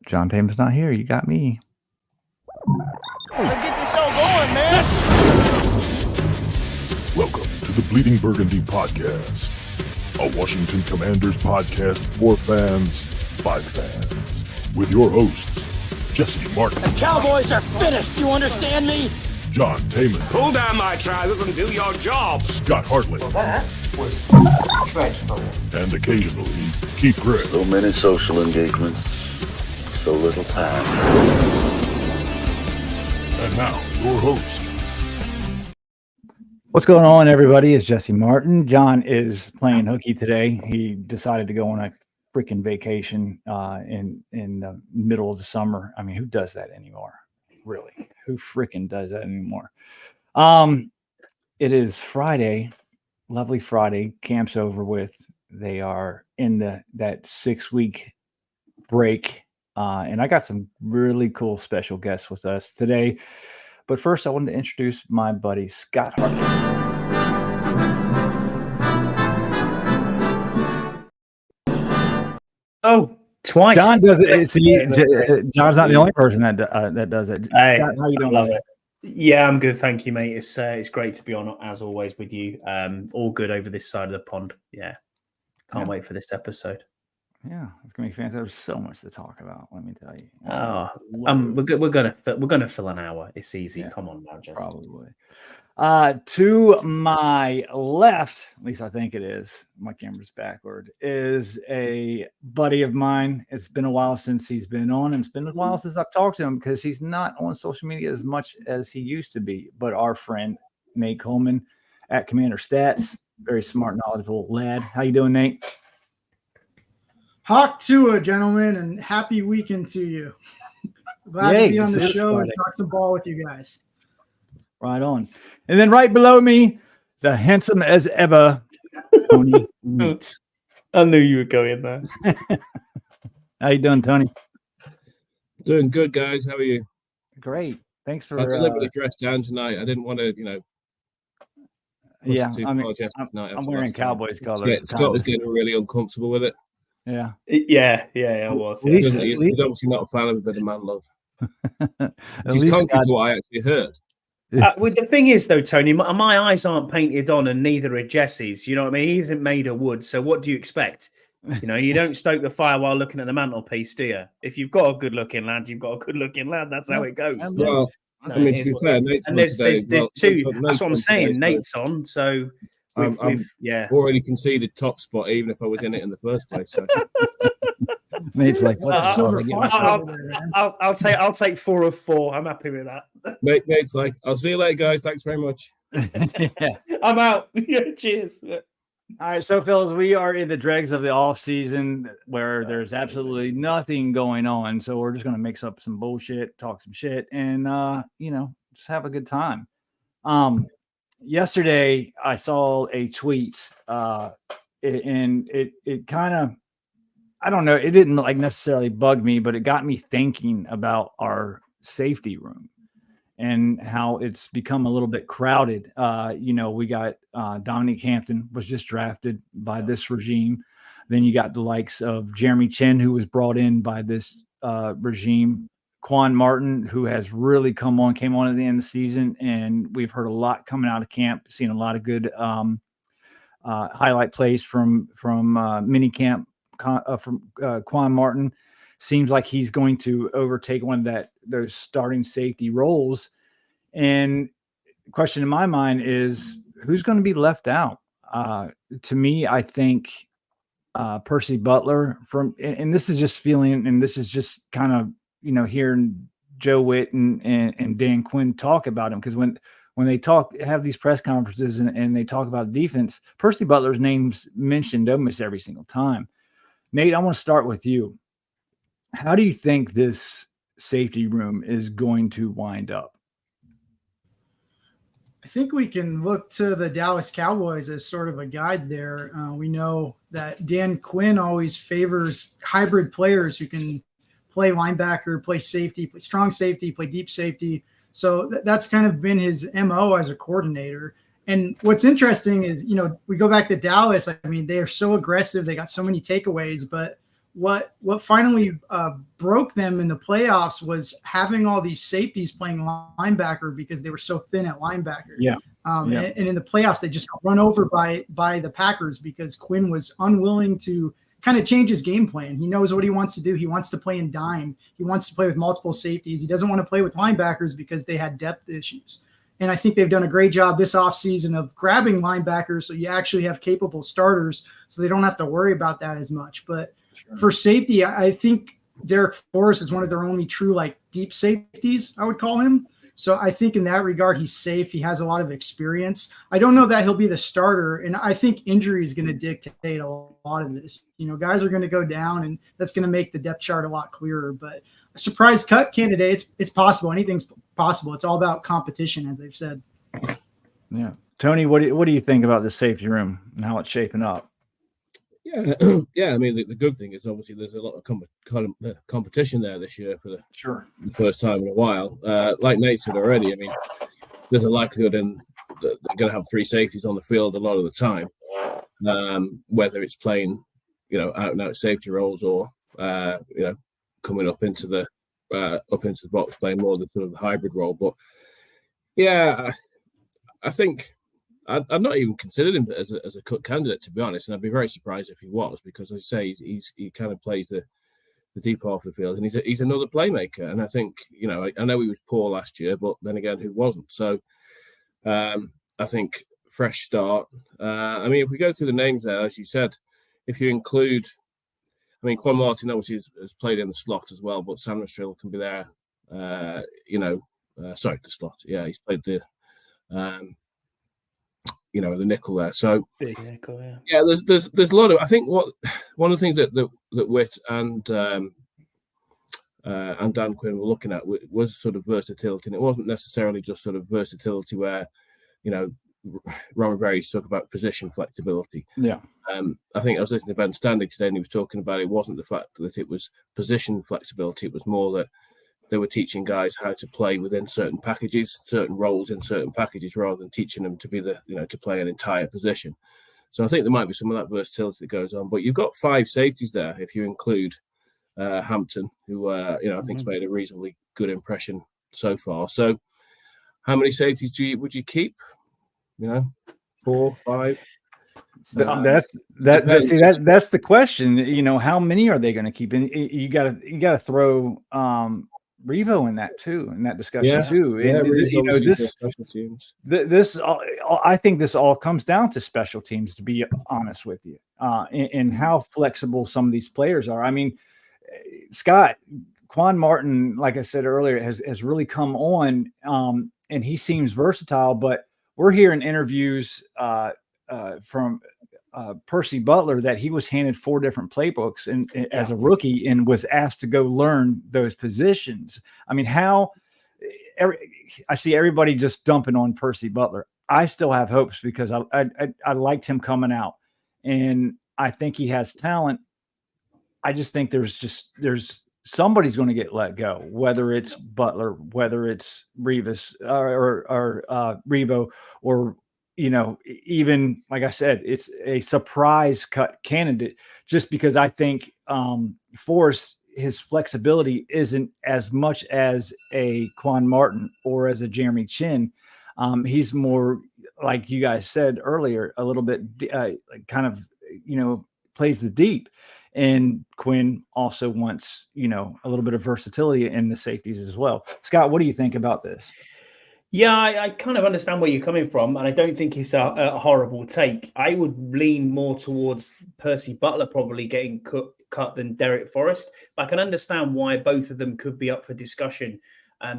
John Tame's not here. You got me. Let's get this show going, man. Welcome to the Bleeding Burgundy Podcast, a Washington Commanders podcast for fans by fans, with your hosts, Jesse Martin. The Cowboys are finished, you understand me? John Taman. Pull down my trousers and do your job. Scott Hartley. Well, that was dreadful. And occasionally, Keith Gregg. So many social engagements, so little time. And now, your host. What's going on, everybody? It's Jesse Martin. John is playing hooky today. He decided to go on a freaking vacation in the middle of the summer. I mean, who does that anymore? Really? Who freaking does that anymore? It is Friday, lovely Friday. Camp's over with. They are in that 6-week break. And I got some really cool special guests with us today. But first, I wanted to introduce my buddy, Scott Hartley. Oh, twice. John does it. John's not the only person that does it. Hey, Scott, how you doing? love it. Yeah, I'm good, thank you, mate. It's great to be on as always with you. All good over this side of the pond. Yeah, can't wait for this episode. Yeah, it's gonna be fantastic. There's so much to talk about. Let me tell you. We're gonna fill an hour. It's easy. Yeah, come on now, Jess. Probably. To my left, at least I think it is. My camera's backward. Is a buddy of mine. It's been a while since he's been on, and it's been a while since I've talked to him because he's not on social media as much as he used to be. But our friend Nate Coleman at Commander Stats, very smart, knowledgeable lad. How you doing, Nate? Hawk Tua, gentlemen, and happy weekend to you. Glad to be on the show and talk some ball with you guys. Right on. And then right below me, the handsome as ever, Tony. I knew you were going there. How you doing, Tony? Doing good, guys. How are you? Great. Thanks for. I deliberately dressed down tonight. I didn't want to, Yeah, I'm wearing Cowboys colors. Scott was getting really uncomfortable with it. Yeah, I was. He's obviously not a fan of a bit of man love. Which is contrary to what I actually heard. The thing is, though, Tony, my eyes aren't painted on, and neither are Jesse's. You know what I mean? He isn't made of wood, so what do you expect? You don't stoke the fire while looking at the mantelpiece, do you? If you've got a good-looking lad, you've got a good-looking lad. That's how it goes. Well, to be fair, Nate's on today. There's two. That's what I'm saying. Nate's on, so I've already conceded top spot, even if I was in it in the first place. So. Nate's like, I'll take 4 of 4. I'm happy with that. Nate's like, I'll see you later, guys. Thanks very much. Yeah. I'm out. Yeah, cheers. All right, so fellas, we are in the dregs of the off season where there's absolutely nothing going on. So we're just gonna mix up some bullshit, talk some shit, and just have a good time. Yesterday I saw a tweet, and it kind of, I don't know, it didn't necessarily bug me, but it got me thinking about our safety room and how it's become a little bit crowded. We got Dominique Hampton was just drafted by this regime. Then you got the likes of Jeremy Chin, who was brought in by this regime. Quan Martin, who has really came on at the end of the season. And we've heard a lot coming out of camp, seen a lot of good highlight plays from mini camp from Quan Martin. Seems like he's going to overtake one of those starting safety roles. And the question in my mind is, who's going to be left out? To me, I think Percy Butler and this is just feeling, and this is just kind of, hearing Joe Witt and Dan Quinn talk about him. Because when they have these press conferences and they talk about defense, Percy Butler's name's mentioned almost every single time. Nate, I want to start with you. How do you think this safety room is going to wind up? I think we can look to the Dallas Cowboys as sort of a guide there. We know that Dan Quinn always favors hybrid players who can play linebacker, play safety, play strong safety, play deep safety. So that's kind of been his MO as a coordinator. And what's interesting is, we go back to Dallas. I mean, they are so aggressive. They got so many takeaways, but what finally broke them in the playoffs was having all these safeties playing linebacker because they were so thin at linebacker. Yeah. And in the playoffs, they just got run over by the Packers because Quinn was unwilling to kind of change his game plan. He knows what he wants to do. He wants to play in dime. He wants to play with multiple safeties. He doesn't want to play with linebackers because they had depth issues. And I think they've done a great job this offseason of grabbing linebackers so you actually have capable starters so they don't have to worry about that as much. But for safety, I think Derek Forrest is one of their only true like deep safeties, I would call him. So I think in that regard, he's safe. He has a lot of experience. I don't know that he'll be the starter, and I think injury is going to dictate a lot of this. Guys are going to go down, and that's going to make the depth chart a lot clearer. But a surprise cut candidate, it's possible. Anything's possible. It's all about competition, as they've said. Yeah. Tony, what do you think about the safety room and how it's shaping up? Yeah, yeah. I mean, the good thing is obviously there's a lot of competition there this year for the first time in a while. Like Nate said already, I mean, there's a likelihood that they're going to have three safeties on the field a lot of the time, whether it's playing, out and out safety roles or coming up into the box playing more the sort of the hybrid role. But yeah, I think. I'd not even considered him as a cut candidate, to be honest, and I'd be very surprised if he was, because as I say, he kind of plays the deep half of the field, and he's another playmaker. And I think I know he was poor last year, but then again, who wasn't? So I think fresh start. I mean, if we go through the names there, as you said, if you include, I mean, Quan Martin obviously has played in the slot as well, but Sam Rastrill can be there. The slot. Yeah, he's played the. The nickel there. So big nickel, yeah. Yeah, there's a lot of. I think one of the things that Witt and Dan Quinn were looking at was sort of versatility, and it wasn't necessarily just sort of versatility where, Ron Rivera talk about position flexibility. Yeah. I think I was listening to Ben Standing today, and he was talking about it wasn't the fact that it was position flexibility; it was more that they were teaching guys how to play within certain packages, certain roles in certain packages, rather than teaching them to be to play an entire position. So I think there might be some of that versatility that goes on. But you've got five safeties there if you include Hampton, who I think's made a reasonably good impression so far. So how many safeties would you keep? 4, 5. That's the question. How many are they going to keep? And you got to throw Revo in that too, in that discussion too. This I think this all comes down to special teams, to be honest with you, and how flexible some of these players are. I mean, Scott, Quan Martin, like I said earlier, has really come on, and he seems versatile. But we're hearing interviews from Percy Butler that he was handed 4 different playbooks and as a rookie and was asked to go learn those positions. I mean, I see everybody just dumping on Percy Butler. I still have hopes because I liked him coming out, and I think he has talent. I just think there's somebody's going to get let go, whether it's Butler, whether it's Revis or Revo, or even like I said, it's a surprise cut candidate, just because I think Forrest, his flexibility isn't as much as a Quan Martin or as a Jeremy Chin. He's more, like you guys said earlier, a little bit kind of, plays the deep. And Quinn also wants, a little bit of versatility in the safeties as well. Scott, what do you think about this? Yeah, I kind of understand where you're coming from, and I don't think it's a horrible take. I would lean more towards Percy Butler probably getting cut than Derek Forrest. But I can understand why both of them could be up for discussion.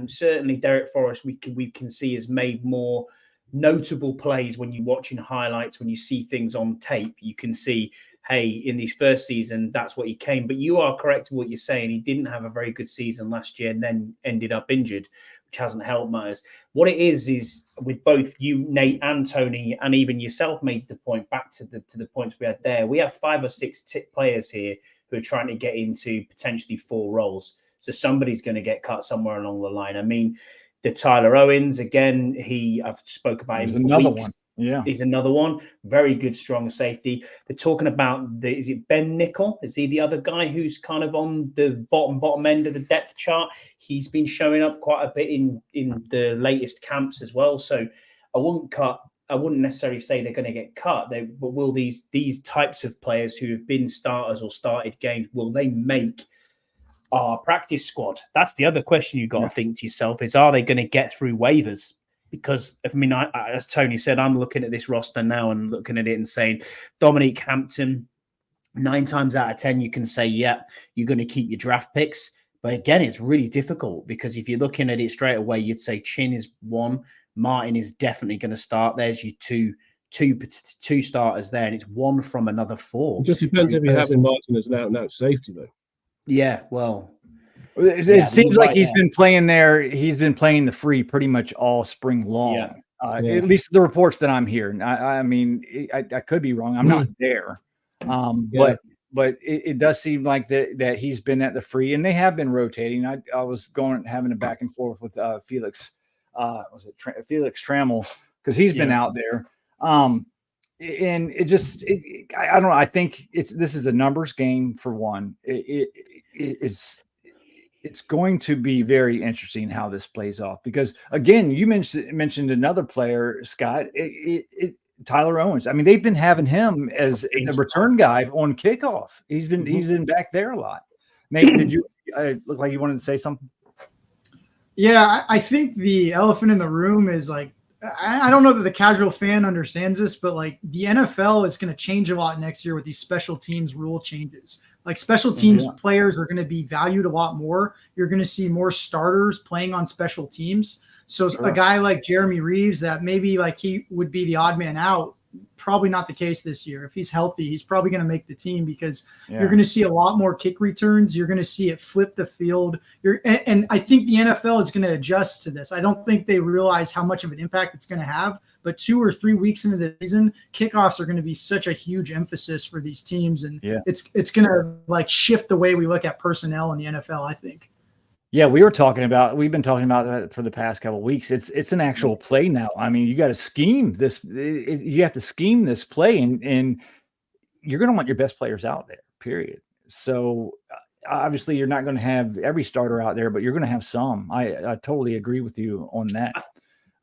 Certainly, Derek Forrest, we can see has made more notable plays when you're watching highlights, when you see things on tape. You can see, hey, in his first season, that's what he came. But you are correct in what you're saying. He didn't have a very good season last year and then ended up injured, which hasn't helped matters. What it is with both you, Nate, and Tony, and even yourself made the point back to the points we had there. We have 5 or 6 players here who are trying to get into potentially 4 roles. So somebody's going to get cut somewhere along the line. I mean, the Tyler Owens, again, I've spoke about him for another weeks. one. Yeah. is another one. Very good, strong safety. They're talking about is it Ben Nickel? Is he the other guy who's kind of on the bottom end of the depth chart? He's been showing up quite a bit in the latest camps as well. So I wouldn't necessarily say they're going to get cut. But will these types of players who have been starters or started games, will they make our practice squad? That's the other question you've got to think to yourself is, are they going to get through waivers? Because, as Tony said, I'm looking at this roster now and looking at it and saying, Dominique Hampton, 9 times out of 10, you can say, yeah, you're going to keep your draft picks. But again, it's really difficult because if you're looking at it straight away, you'd say Chin is 1, Martin is definitely going to start. There's your two starters there, and it's 1 from another 4. It just depends if you have in Martin as an out-and-out safety, though. Yeah, well, it seems like he's been playing there. He's been playing the free pretty much all spring long. At least the reports that I'm hearing. I mean, I could be wrong. I'm not there, but it does seem like that he's been at the free, and they have been rotating. I was having a back and forth with Felix. Felix Trammell, because he's been out there. And it just, I don't know. I think this is a numbers game for one. It's going to be very interesting how this plays off because, again, you mentioned another player, Scott, Tyler Owens. I mean, they've been having him as the return guy on kickoff. He's been back there a lot. Nate, did you look like you wanted to say something? Yeah, I think the elephant in the room is like, I don't know that the casual fan understands this, but like the NFL is going to change a lot next year with these special teams rule changes. Like special teams players are going to be valued a lot more. You're going to see more starters playing on special teams. So a guy like Jeremy Reeves that maybe like he would be the odd man out, probably not the case this year. If he's healthy, he's probably going to make the team because you're going to see a lot more kick returns. You're going to see it flip the field. And I think the NFL is going to adjust to this. I don't think they realize how much of an impact it's going to have, but 2 or 3 weeks into the season, kickoffs are going to be such a huge emphasis for these teams. And it's going to like shift the way we look at personnel in the NFL, I think. Yeah, we've been talking about that for the past couple of weeks. It's an actual play now. I mean, you got to scheme this. You have to scheme this play, and you're going to want your best players out there, period. So obviously you're not going to have every starter out there, but you're going to have some. I totally agree with you on that.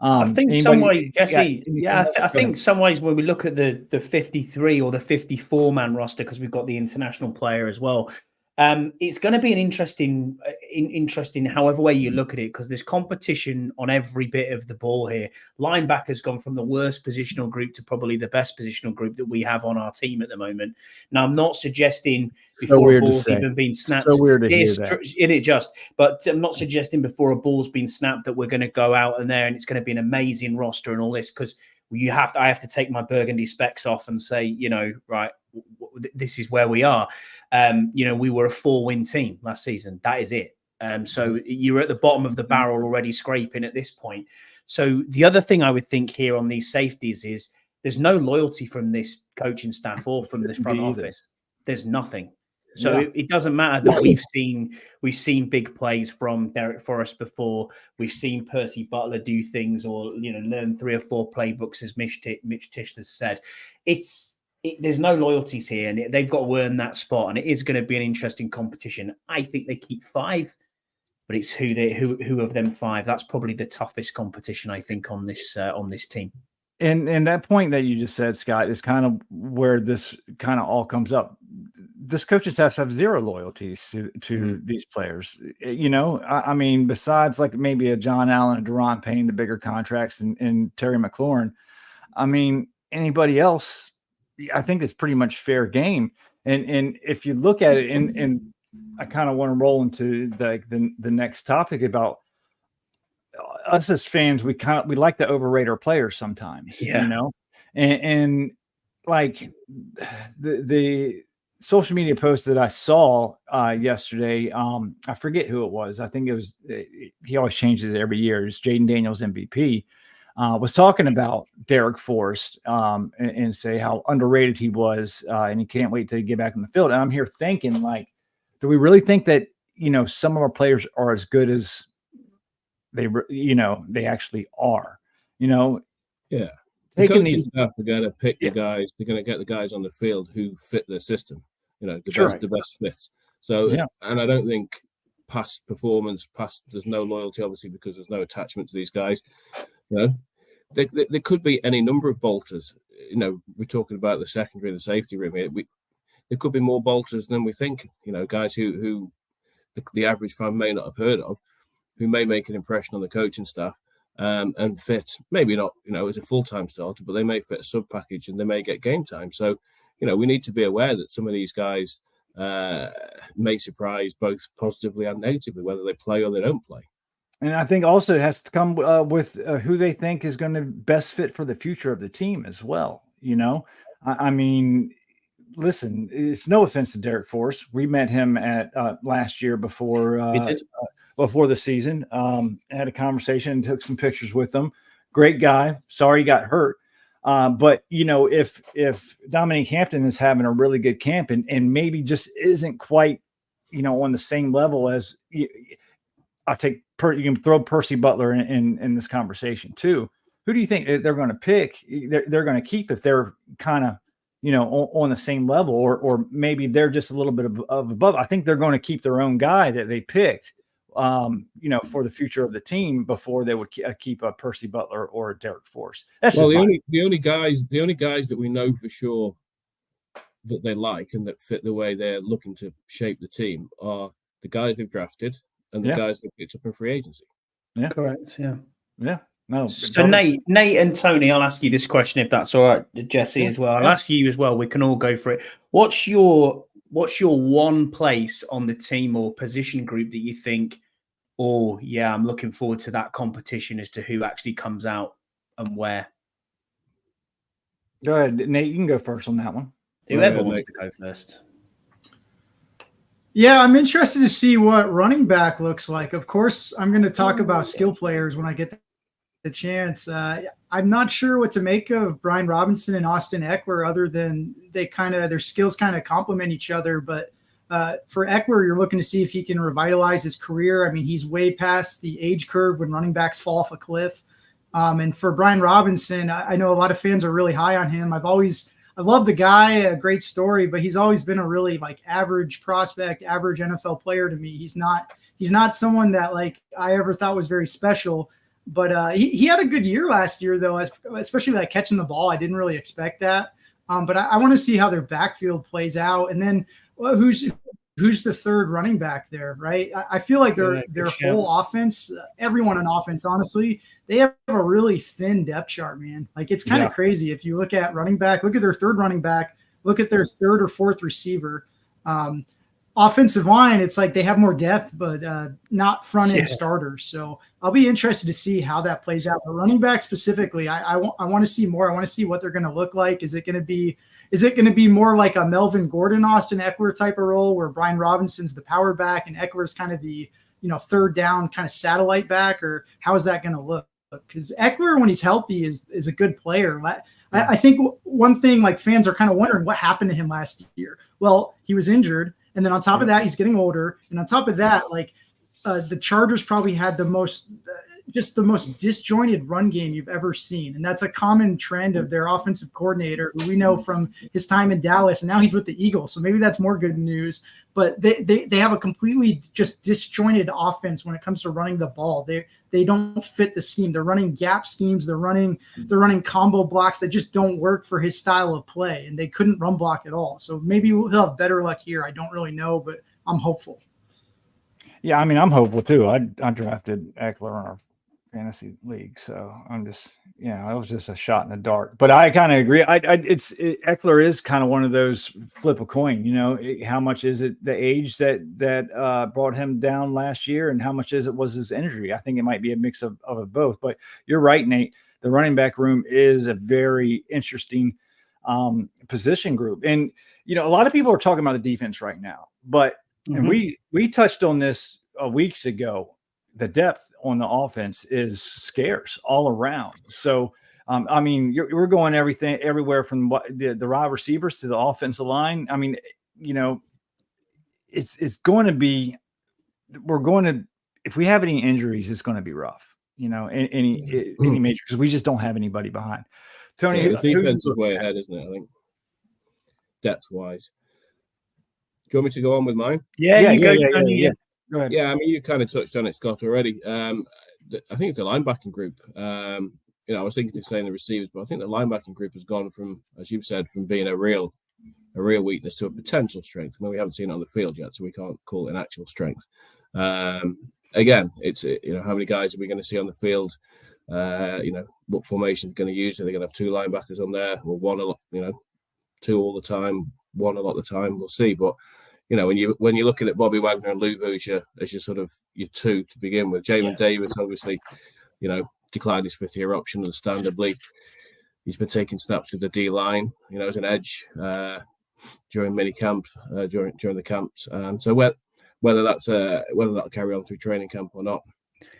I think some way, Jesse, I think some ways when we look at the 53 or the 54 man roster, because we've got the international player as well, it's going to be an interesting however way you look at it, because there's competition on every bit of the ball here. Linebackers gone from the worst positional group to probably the best positional group that we have on our team at the moment. Now, I'm not suggesting before a ball's even been snapped. So weird to hear that. But I'm not suggesting before a ball's been snapped that we're going to go out and there and it's going to be an amazing roster and all this, because I have to take my burgundy specs off and say, right, this is where we are. We were a 4-win team last season. That is it. So you're at the bottom of the barrel already scraping at this point. So the other thing I would think here on these safeties is there's no loyalty from this coaching staff or from the front office. There's nothing. So it doesn't matter that we've seen big plays from Derek Forrest before. We've seen Percy Butler do things or learn 3 or 4 playbooks, as Mitch Tisch has said. There's no loyalties here, and they've got to earn that spot, and it is going to be an interesting competition. I think they keep 5, but it's who of them 5. That's probably the toughest competition, I think, on this team. And that point that you just said, Scott, is kind of where this kind of all comes up. This coaching staff have zero loyalties to these players. I mean, besides like maybe a John Allen and Durant paying the bigger contracts and Terry McLaurin, I mean, anybody else, I think it's pretty much fair game. And if you look at it, and I kind of want to roll into the next topic about us as fans, we like to overrate our players sometimes, and like the social media post that I saw yesterday, I forget who it was. I think it was, he always changes it every year. It's Jaden Daniels MVP. Was talking about Derek Forrest and say how underrated he was, and he can't wait to get back in the field. And I'm here thinking, like, do we really think that some of our players are as good as they actually are? Yeah. The taking coaching these. staff are going to pick Yeah. the guys. They're going to get the guys on the field who fit their system. The Sure. best fit. So, Yeah. and I don't think past performance, there's no loyalty, obviously, because there's no attachment to these guys. There could be any number of bolters. We're talking about the secondary and the safety room here. There could be more bolters than we think. Guys who the average fan may not have heard of, who may make an impression on the coaching staff and fit, maybe not, as a full-time starter, but they may fit a sub-package and they may get game time. So, we need to be aware that some of these guys may surprise both positively and negatively, whether they play or they don't play. And I think also it has to come with who they think is going to best fit for the future of the team as well. I mean, listen, it's no offense to Derek Force. We met him at last year before the season. Had a conversation, took some pictures with him. Great guy. Sorry he got hurt. But if Dominique Hampton is having a really good camp and maybe just isn't quite, on the same level as I'll take, you can throw Percy Butler in this conversation too. Who do you think they're going to pick? They're going to keep if they're kind of, on the same level, or maybe they're just a little bit of above. I think they're going to keep their own guy that they picked, for the future of the team before they would keep a Percy Butler or a Derek Force. That's the only guys that we know for sure that they like and that fit the way they're looking to shape the team are the guys they've drafted and the guys they've picked up in free agency. Yeah, correct. Yeah. No. So Nate and Tony, I'll ask you this question if that's all right, Jesse, as well. I'll ask you as well. We can all go for it. What's your one place on the team or position group that you think, I'm looking forward to that competition as to who actually comes out and where? Go ahead, Nate. You can go first on that one. Whoever wants to go first. Yeah, I'm interested to see what running back looks like. Of course, I'm going to talk about skill players when I get the chance. I'm not sure what to make of Brian Robinson and Austin Eckler, other than their skills kind of complement each other. But for Eckler, you're looking to see if he can revitalize his career. I mean, he's way past the age curve when running backs fall off a cliff. And for Brian Robinson, I know a lot of fans are really high on him. I love the guy, a great story, but he's always been a really average prospect, average NFL player to me. He's not someone that I ever thought was very special. But he had a good year last year, though, especially catching the ball. I didn't really expect that. But I want to see how their backfield plays out. And then who's the third running back there, right? I feel like their whole offense, everyone on offense, honestly, they have a really thin depth chart, man. It's kind of crazy. If you look at running back, look at their third running back, look at their third or fourth receiver. Offensive line, it's they have more depth, but not front-end starters. So I'll be interested to see how that plays out. But running back specifically, I want to see more. I want to see what they're going to look like. Is it going to be more like a Melvin Gordon, Austin Eckler type of role where Brian Robinson's the power back and Eckler's kind of the third down kind of satellite back, or how is that going to look? Because Eckler, when he's healthy, is a good player. I think one thing fans are kind of wondering what happened to him last year. Well, he was injured. And then on top of that, he's getting older. And on top of that, the Chargers probably had the most disjointed run game you've ever seen. And that's a common trend of their offensive coordinator, who we know from his time in Dallas. And now he's with the Eagles. So maybe that's more good news. But they have a completely just disjointed offense when it comes to running the ball. They don't fit the scheme. They're running gap schemes. They're running combo blocks that just don't work for his style of play. And they couldn't run block at all. So maybe he'll have better luck here. I don't really know, but I'm hopeful. Yeah, I mean, I'm hopeful too. I drafted Eckler in our fantasy league, so I'm just, it was just a shot in the dark. But I kind of agree. Eckler is kind of one of those flip a coin. How much is it the age that brought him down last year, and how much was his injury? I think it might be a mix of both. But you're right, Nate. The running back room is a very interesting position group, and a lot of people are talking about the defense right now, but. And we touched on this weeks ago. The depth on the offense is scarce all around. So, I mean, we're going everywhere from the wide receivers to the offensive line. I mean, it's going to be. If we have any injuries, it's going to be rough. Any major, because we just don't have anybody behind Tony, the defense is way ahead, isn't it? I think depth-wise. Do you want me to go on with mine? Yeah, you go, Tony. Yeah. Go ahead. Yeah, I mean, you kind of touched on it, Scott, already. I think it's the linebacking group. I was thinking of saying the receivers, but I think the linebacking group has gone from, as you've said, from being a real weakness to a potential strength. I mean, we haven't seen it on the field yet, so we can't call it an actual strength. Again, it's how many guys are we going to see on the field? What formation is going to use? Are they going to have two linebackers on there, or one a lot? Two all the time, one a lot of the time. We'll see. But when you're looking at Bobby Wagner and Luvu as your sort of your two to begin with, Jamin Davis obviously, declined his fifth-year option, understandably. He's been taking snaps with the D line, as an edge during mini camp, during the camps. So whether that'll carry on through training camp or not,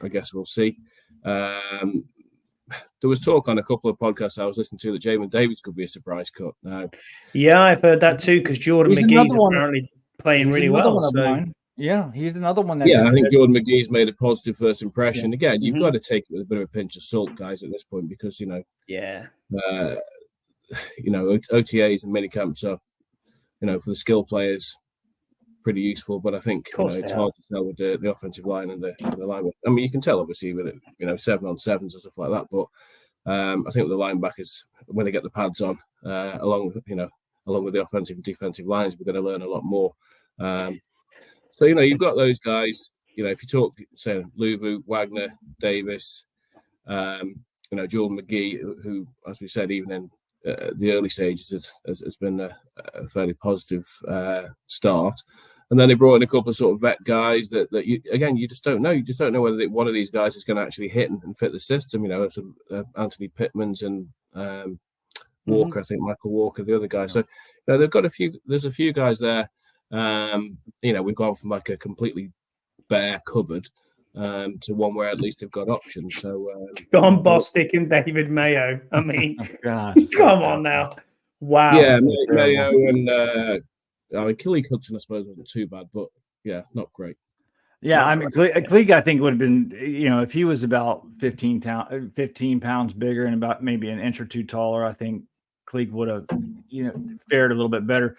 I guess we'll see. There was talk on a couple of podcasts I was listening to that Jamin Davis could be a surprise cut. Now, yeah, I've heard that too, because Jordan McGee's apparently playing really well. So. Yeah, he's another one. I think Jordan McGee's made a positive first impression. Yeah. Again, you've got to take it with a bit of a pinch of salt, guys, at this point, because OTAs and mini camps are, for the skill players, pretty useful. But I think it's hard to tell with the offensive line and the line. I mean, you can tell obviously with it, 7-on-7s and stuff like that. But I think with the linebackers, when they get the pads on, along with the offensive and defensive lines, we're going to learn a lot more. So, you've got those guys, if you talk, say, Luvu, Wagner, Davis, Jordan McGee, who, as we said, even in the early stages has been a fairly positive start. And then they brought in a couple of sort of vet guys that you just don't know. You just don't know whether one of these guys is going to actually hit and fit the system, sort of Anthony Pittman's and Walker, I think Michael Walker, the other guy. So, they've got there's a few guys there. We've gone from like a completely bare cupboard to one where at least they've got options. So John Bostic and David Mayo. I mean, come on now. Wow. Yeah, Mayo and Killy Hudson, I suppose, wasn't too bad, but not great. Yeah, I mean, Klieg, I think would have been, if he was about 15 pounds bigger and about maybe an inch or two taller, I think Klieg would have, fared a little bit better.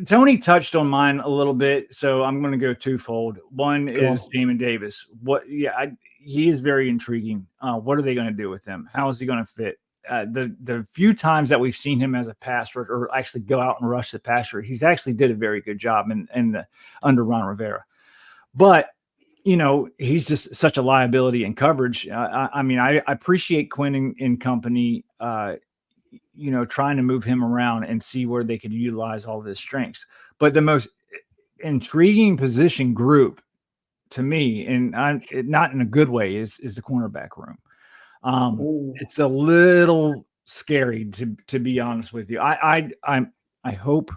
Tony touched on mine a little bit, so I'm going to go twofold. One is Jamin Davis. He is very intriguing. What are they going to do with him? How is he going to fit? The few times that we've seen him as a passer or actually go out and rush the passer, he's actually did a very good job under Ron Rivera. But he's just such a liability in coverage. I appreciate Quinn and company. Trying to move him around and see where they could utilize all of his strengths. But the most intriguing position group to me, and not in a good way, is the cornerback room. It's a little scary to be honest with you. I hope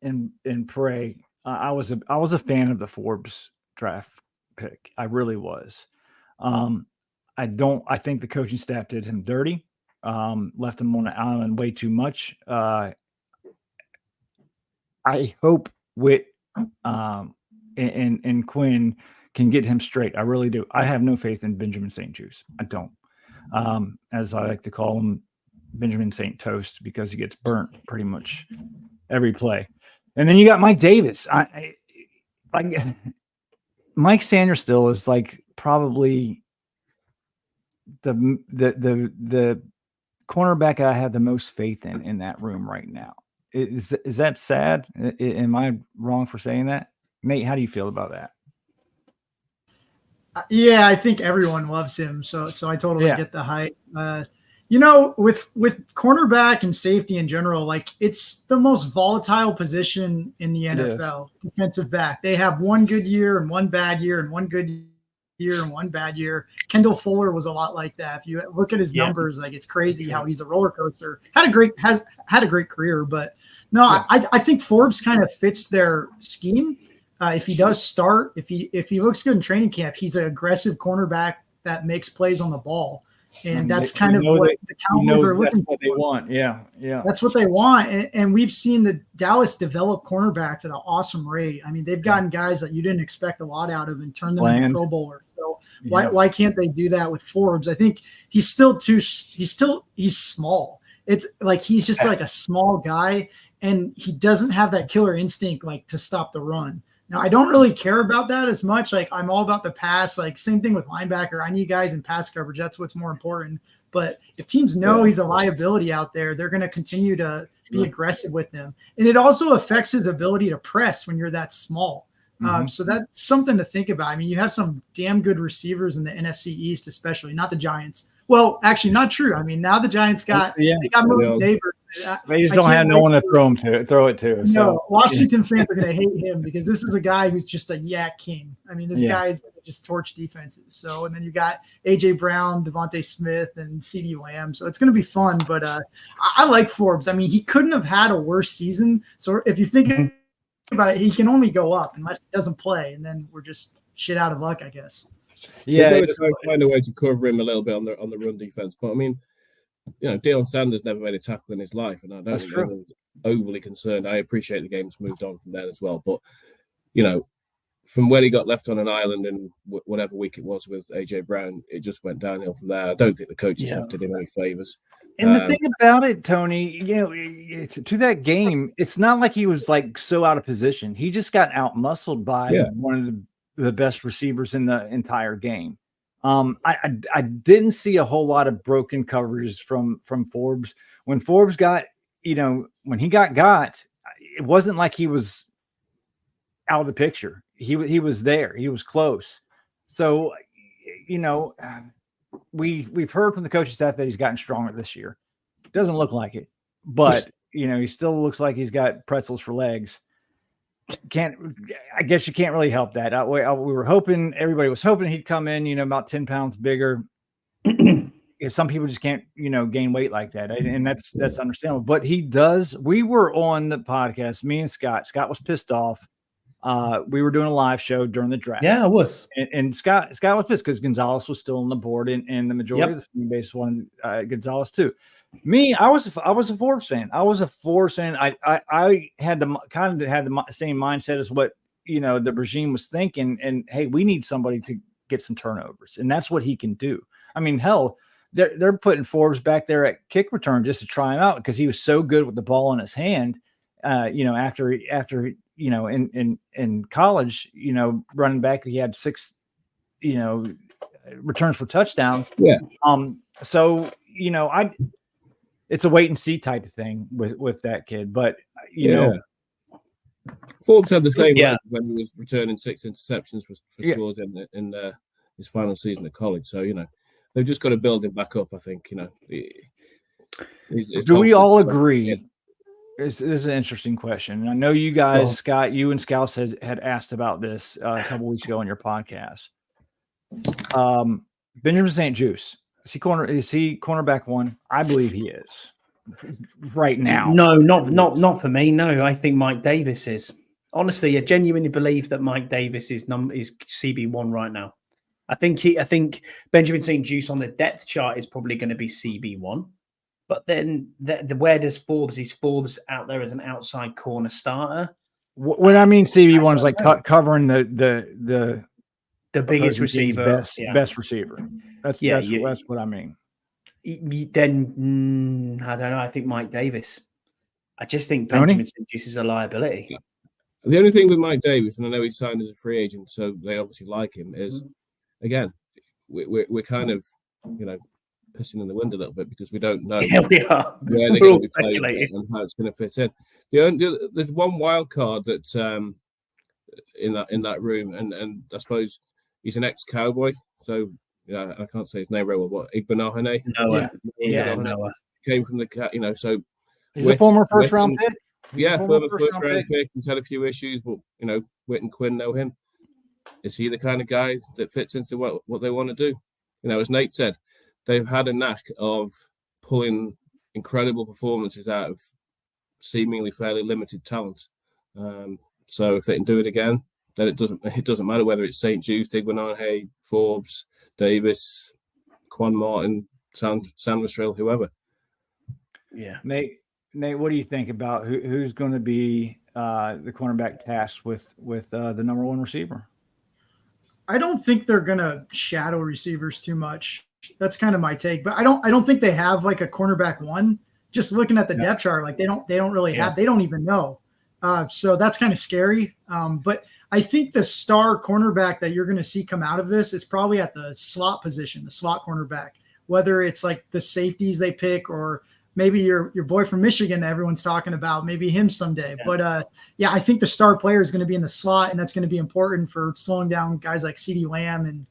and pray. I was a fan of the Forbes draft pick. I really was. I think the coaching staff did him dirty. Left him on the island way too much. I hope Witt and Quinn can get him straight. I really do. I have no faith in Benjamin St. Juice. I don't. As I like to call him, Benjamin St. Toast, because he gets burnt pretty much every play. And then you got Mike Davis. Mike Sanders still is like probably the cornerback I have the most faith in that room right now. Is that sad? Am I wrong for saying that? Nate, how do you feel about that? Yeah, I think everyone loves him. So I totally get the hype. With cornerback and safety in general, like it's the most volatile position in the NFL, defensive back. They have one good year and one bad year and one good year and one bad year. Kendall Fuller was a lot like that. If you look at his numbers, like it's crazy how he's a roller coaster. Has had a great career, but no, I think Forbes kind of fits their scheme. If he does start, if he looks good in training camp, he's an aggressive cornerback that makes plays on the ball. And that's kind of what the Cowboys are looking for. That's what they want. Yeah. That's what they want. And we've seen the Dallas develop cornerbacks at an awesome rate. I mean, they've gotten guys that you didn't expect a lot out of and turned them into Pro Bowlers. So Why can't they do that with Forbes? I think he's small. It's like he's just like a small guy, and he doesn't have that killer instinct like to stop the run. Now, I don't really care about that as much. Like, I'm all about the pass. Like, same thing with linebacker. I need guys in pass coverage. That's what's more important. But if teams know he's a liability out there, they're going to continue to be aggressive with him. And it also affects his ability to press when you're that small. So that's something to think about. I mean, you have some damn good receivers in the NFC East, especially, not the Giants. Well, actually, not true. I mean, now the Giants got Malik Neighbors. They just don't have no one to throw it to. No, Washington fans are going to hate him because this is a guy who's just a yak king. I mean, this guy's going to just torch defenses. So, and then you got A.J. Brown, Devontae Smith, and C.D. Lamb. So it's going to be fun. But I like Forbes. I mean, he couldn't have had a worse season. So if you think about it, he can only go up unless he doesn't play. And then we're just shit out of luck, I guess. Yeah, they're trying to find a way to cover him a little bit on the run defense. But I mean, Deion Sanders never made a tackle in his life, and I don't think I'm overly concerned. I appreciate the game's moved on from there as well, but from where he got left on an island in whatever week it was with AJ Brown, it just went downhill from there. I don't think the coaches have did him any favors. And the thing about it, Tony, to that game, it's not like he was like so out of position. He just got out muscled by one of the best receivers in the entire game. I didn't see a whole lot of broken coverages from Forbes. When Forbes got, when he got, it wasn't like he was out of the picture. He was there. He was close. So, we've heard from the coaching staff that he's gotten stronger this year. Doesn't look like it, but he still looks like he's got pretzels for legs. I guess you can't really help that. We were hoping, everybody was hoping he'd come in, about 10 pounds bigger. Some people just can't, gain weight like that. And that's understandable, but he does. We were on the podcast, me and Scott. Scott was pissed off. We were doing a live show during the draft. Yeah, I was. And Scott was pissed because Gonzalez was still on the board, and the majority of the fan base wanted Gonzalez too. Me, I was a Forbes fan. I was a Forbes fan. I had the same mindset as what the regime was thinking. And hey, we need somebody to get some turnovers, and that's what he can do. I mean, hell, they're putting Forbes back there at kick return just to try him out because he was so good with the ball in his hand. After in college, running back, he had 6, returns for touchdowns. Yeah. So, it's a wait and see type of thing with that kid, but Forbes had the same when he was returning 6 interceptions for scores in his final season at college. So, they've just got to build him back up. I think, do we all agree? This is an interesting question. I know you guys, Scott, you and Scout had asked about this a couple weeks ago on your podcast. Benjamin St. Juice, is he cornerback 1? I believe he is right now. No, not for me. No, I think Mike Davis is. Honestly, I genuinely believe that Mike Davis is CB1 right now. I think Benjamin St. Juice on the depth chart is probably going to be CB1. But then, where does Forbes? Is Forbes out there as an outside corner starter? When I mean CB1 is like covering the biggest receiver, best receiver. That's what I mean. Then I don't know. I think Mike Davis. I just think Benjamin St. Juice is a liability. The only thing with Mike Davis, and I know he's signed as a free agent, so they obviously like him, is again we're kind of pissing in the wind a little bit because we don't know where they're going to be playing and how it's going to fit in. There's one wild card that's in that room, and I suppose he's an ex-Cowboy, so I can't say his name very well. What Igbenahane? Noah. Came from the so he's a former first round pick. Former first round pick. He's had a few issues, but Witt and Quinn know him. Is he the kind of guy that fits into what they want to do? As Nate said, they've had a knack of pulling incredible performances out of seemingly fairly limited talent. So if they can do it again, then it doesn't matter whether it's St. Juice, Igbenahane, Forbes, Davis, Quan Martin, Sanders, whoever. Yeah, Nate, what do you think about who's going to be the cornerback tasked with the number 1 receiver? I don't think they're gonna shadow receivers too much. That's kind of my take, but I don't think they have like a cornerback one. Just looking at the depth chart, like they don't really have, they don't even know. So that's kind of scary. But I think the star cornerback that you're going to see come out of this is probably at the slot position, the slot cornerback, whether it's like the safeties they pick or maybe your boy from Michigan that everyone's talking about, maybe him someday. Yeah. But I think the star player is going to be in the slot, and that's going to be important for slowing down guys like CeeDee Lamb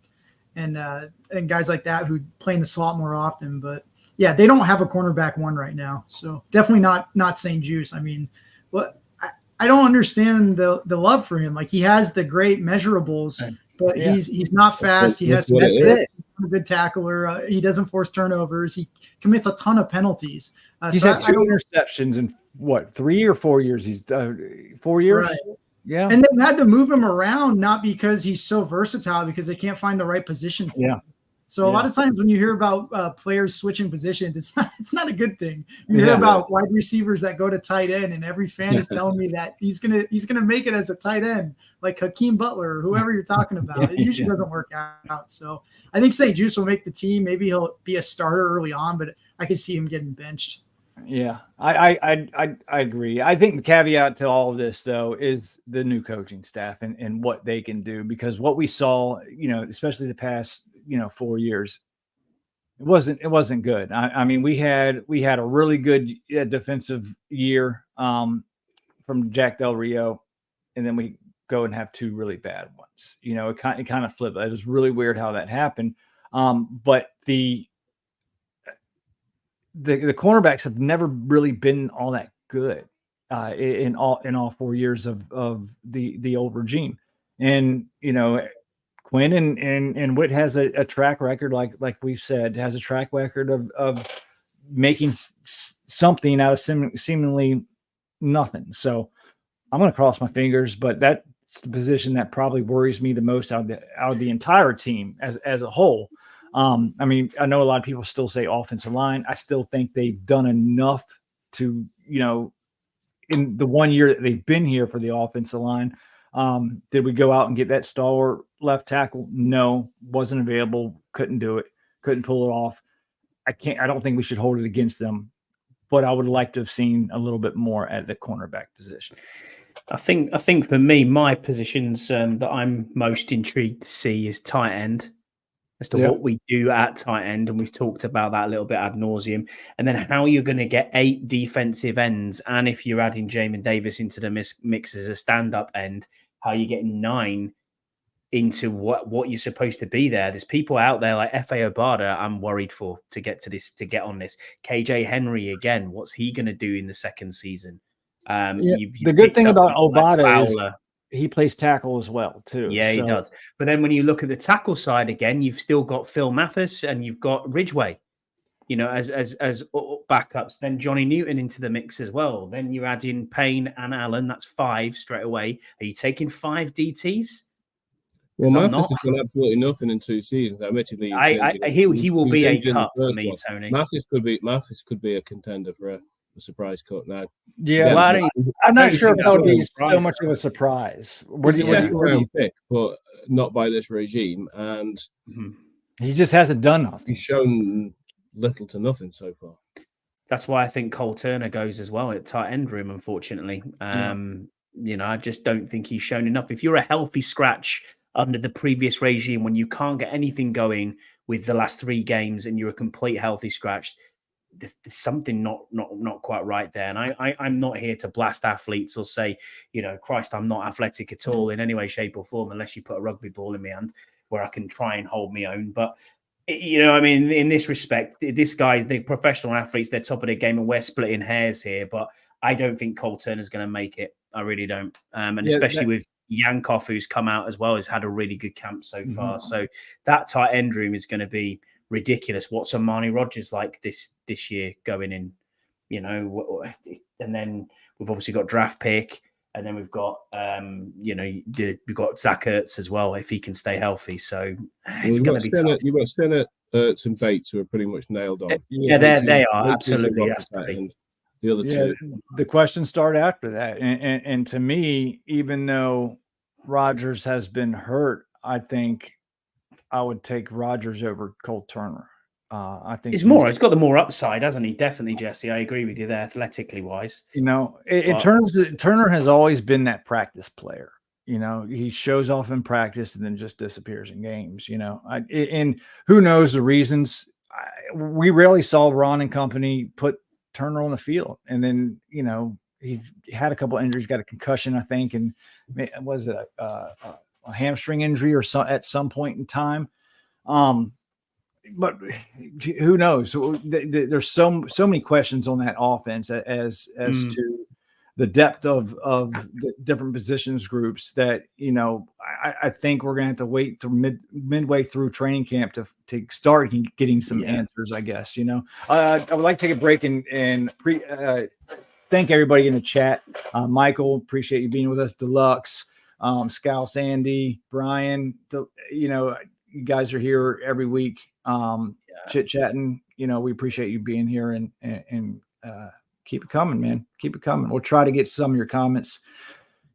and guys like that who play in the slot more often. But yeah, they don't have a cornerback one right now, so definitely not St. Juice. I mean, I don't understand the love for him. Like, he has the great measurables, but he's not fast. He has a good tackler. He doesn't force turnovers. He commits a ton of penalties. He's had 2 interceptions in 3 or 4 years. He's 4 years. Right. Yeah. And they had to move him around, not because he's so versatile, because they can't find the right position for him. So a lot of times when you hear about players switching positions, it's not a good thing. You hear about wide receivers that go to tight end, and every fan is telling me that he's gonna make it as a tight end, like Hakeem Butler or whoever you're talking about. It usually doesn't work out. So I think St. Juice will make the team. Maybe he'll be a starter early on, but I could see him getting benched. Yeah, I agree. I think the caveat to all of this, though, is the new coaching staff and what they can do, because what we saw, especially the past 4 years, it wasn't good. I mean, we had a really good defensive year from Jack Del Rio, and then we go and have 2 really bad ones. It kind of flipped. It was really weird how that happened. But the cornerbacks have never really been all that good in all 4 years of the old regime. And Quinn and Witt has a track record, like we've said, has a track record of making something out of seemingly nothing. So I'm going to cross my fingers, but that's the position that probably worries me the most out of the entire team as a whole. I mean, I know a lot of people still say offensive line. I still think they've done enough to, in the 1 year that they've been here for the offensive line. Did we go out and get that stalwart left tackle? No, wasn't available. Couldn't do it. Couldn't pull it off. I don't think we should hold it against them, but I would like to have seen a little bit more at the cornerback position. I think for me, my positions that I'm most intrigued to see is tight end, as to what we do at tight end. And we've talked about that a little bit ad nauseum. And then how you're going to get 8 defensive ends. And if you're adding Jamin Davis into the mix as a stand-up end, how you're getting 9 into what you're supposed to be there. There's people out there like F.A. Obada I'm worried for to get on this. KJ Henry, again, what's he going to do in the second season? The good thing about Obada is he plays tackle as well, too. Yeah, he does. But then when you look at the tackle side again, you've still got Phil Mathis and you've got Ridgeway, as backups. Then Johnny Newton into the mix as well. Then you add in Payne and Allen. That's 5 straight away. Are you taking 5 DTs? Well, Mathis has done absolutely nothing in 2 seasons. Admittedly, he will be a cut for me, Tony. Mathis could be a contender for a surprise cut now. Yeah, I'm not sure if that would be so much of a surprise. What do you pick? But not by this regime, and he just hasn't done nothing. He's shown little to nothing so far. That's why I think Cole Turner goes as well at tight end room. Unfortunately, I just don't think he's shown enough. If you're a healthy scratch under the previous regime, when you can't get anything going with the last 3 games, and you're a complete healthy scratch, there's something not quite right there. And I'm not here to blast athletes or say, Christ, I'm not athletic at all in any way, shape or form, unless you put a rugby ball in my hand where I can try and hold my own. But, in this respect, this guy, the professional athletes, they're top of their game, and we're splitting hairs here. But I don't think Cole Turner's going to make it. I really don't. Especially with Yankov, who's come out as well, has had a really good camp so far. So that tight end room is going to be ridiculous. What's Amani Rogers like this year going in? And then we've obviously got draft pick, and then we've got we've got Zach Ertz as well if he can stay healthy. So it's going to be tough. You've got Stennett, Ertz, and Bates who are pretty much nailed on. Yeah, they are absolutely. The other 2. The questions start after that, and to me, even though Rodgers has been hurt, I think I would take Rodgers over Cole Turner. I think he's got the more upside, hasn't he? Definitely, Jesse. I agree with you there, athletically wise. You know, Turner has always been that practice player. You know, he shows off in practice and then just disappears in games. You know, and who knows the reasons? We rarely saw Ron and company put Turner on the field, and then he had a couple injuries, got a concussion, I think, and was it a hamstring injury or at some point in time. But who knows? There's so many questions on that offense as to the depth of the different positions groups that, I think we're going to have to wait to midway through training camp to start getting some answers, I guess. I would like to take a break and thank everybody in the chat. Michael, appreciate you being with us. Deluxe, Scal, Sandy, Brian, you guys are here every week, chit chatting. We appreciate you being here and keep it coming, man. Keep it coming. We'll try to get some of your comments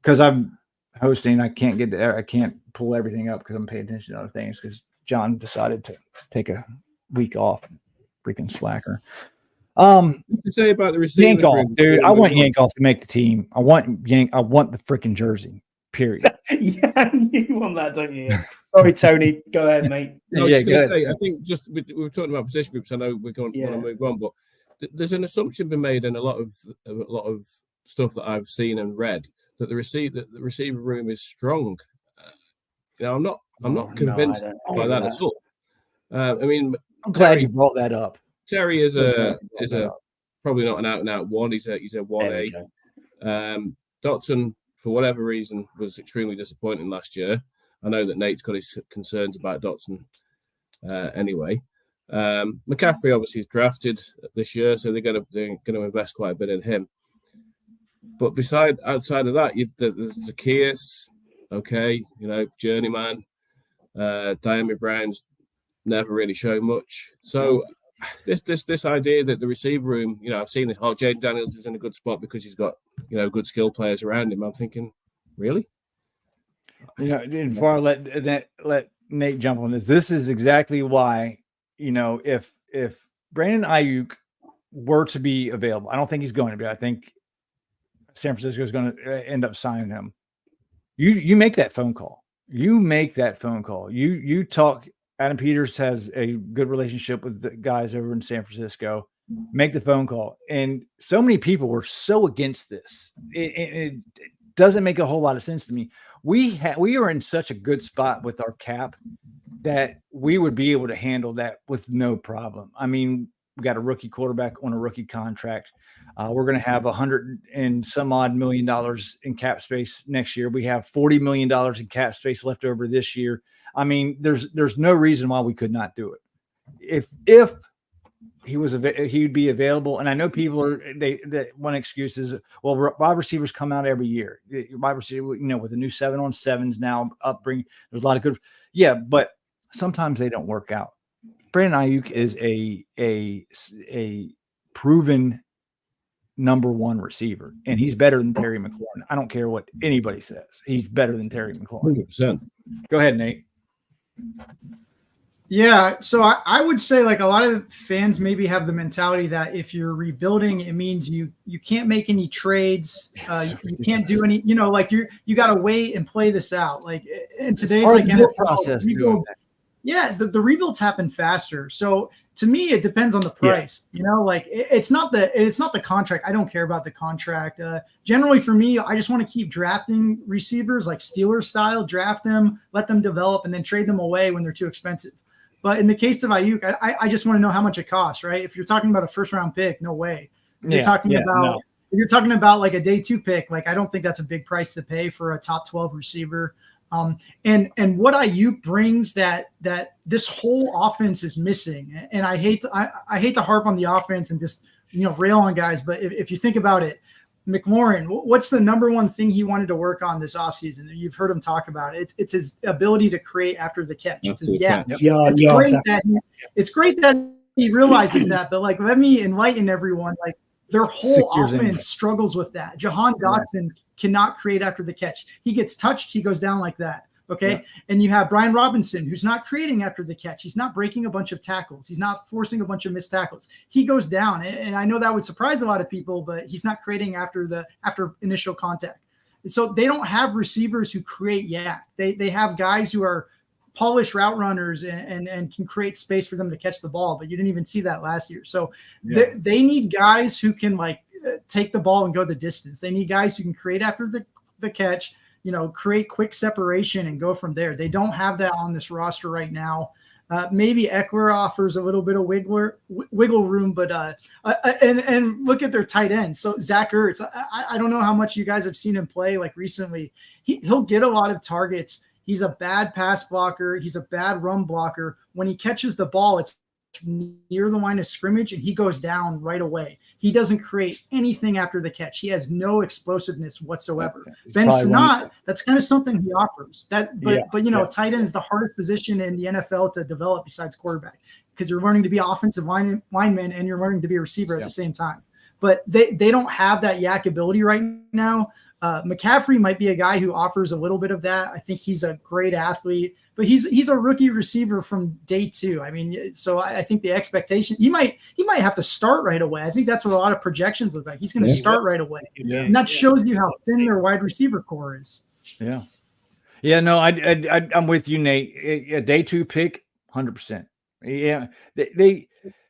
because I'm hosting. I can't get there. I can't pull everything up because I'm paying attention to other things because John decided to take a week off. Freaking slacker. To say about the receivers, Yankoff, dude. I want Yankoff to make the team. I want the freaking jersey. Period. Yeah, you want that, don't you? Sorry, Tony. Go ahead, mate. I think just we were talking about position groups. I know we're going to want to move on, but there's an assumption been made in a lot of stuff that I've seen and read that the receiver room is strong. I'm not convinced by that at all. I mean, I'm glad you brought that up. Terry is probably not an out and out one. He's a 1A. Dotson, for whatever reason, was extremely disappointing last year. I know that Nate's got his concerns about Dotson anyway. McCaffrey obviously is drafted this year, so they're going to invest quite a bit in him. But outside of that, there's Zacchaeus, journeyman. Diami Brown's never really shown much. So this idea that the receiver room, I've seen this. Jaden Daniels is in a good spot because he's got good skill players around him. I'm thinking, really? Before I let Nate jump on this is exactly why. If Brandon Ayuk were to be available, I don't think he's going to be. I think San Francisco is going to end up signing him. You make that phone call. You talk. Adam Peters has a good relationship with the guys over in San Francisco. Make the phone call. And so many people were so against this. It doesn't make a whole lot of sense to me. We are in such a good spot with our cap that we would be able to handle that with no problem. I mean, we got a rookie quarterback on a rookie contract. We're going to have $100 and some odd million in cap space next year. We have $40 million in cap space left over this year. I mean, there's no reason why we could not do it. If he'd be available, and I know people that one excuse is, well, wide receivers come out every year. Wide receiver, with the new 7-on-7s now upbringing, there's a lot of good. Yeah, but sometimes they don't work out. Brandon Ayuk is a proven number one receiver, and he's better than Terry McLaurin. I don't care what anybody says. He's better than Terry McLaurin. 100%. Go ahead, Nate. Yeah, so I would say like a lot of fans maybe have the mentality that if you're rebuilding, it means you can't make any trades, you can't do any, like you got to wait and play this out. Like in today's like NFL process, the rebuilds happen faster. So to me, it depends on the price. Like it's not the contract. I don't care about the contract. Generally, for me, I just want to keep drafting receivers like Steelers style. Draft them, let them develop, and then trade them away when they're too expensive. But in the case of Ayuk, I just want to know how much it costs, right? If you're talking about a first round pick, no way. If you're talking about like a day 2 pick, like I don't think that's a big price to pay for a top 12 receiver. And what Ayuk brings that this whole offense is missing. And I hate to harp on the offense and just rail on guys, but if you think about it, McLaurin, what's the number one thing he wanted to work on this offseason? You've heard him talk about it. It's his ability to create after the catch. It's great that he realizes that, but like, let me enlighten everyone. Like their whole offense struggles with that. Jahan Dotson cannot create after the catch. He gets touched, he goes down like that. Okay. Yeah. And you have Brian Robinson, who's not creating after the catch. He's not breaking a bunch of tackles. He's not forcing a bunch of missed tackles. He goes down. And I know that would surprise a lot of people, but he's not creating after initial contact. So they don't have receivers who create yak. They have guys who are polished route runners and can create space for them to catch the ball, but you didn't even see that last year. So they need guys who can take the ball and go the distance. They need guys who can create after the catch, create quick separation and go from there. They don't have that on this roster right now. Maybe Eckler offers a little bit of wiggle room, but and look at their tight ends. So Zach Ertz, I don't know how much you guys have seen him play recently. He'll get a lot of targets. He's a bad pass blocker. He's a bad run blocker. When he catches the ball, it's near the line of scrimmage and he goes down right away. He doesn't create anything after the catch. He has no explosiveness whatsoever. Ben Snott, that's kind of something he offers. Tight end is the hardest position in the NFL to develop besides quarterback, because you're learning to be offensive lineman and you're learning to be a receiver at the same time. But they don't have that yak ability right now. McCaffrey might be a guy who offers a little bit of that. I think he's a great athlete, but he's a rookie receiver from day 2. I mean, so I think the expectation, he might have to start right away. I think that's what a lot of projections look like. He's going to start right away. Yeah. And that shows you how thin their wide receiver core is. Yeah. Yeah, no, I'm with you, Nate. A day 2 pick, 100%. Yeah.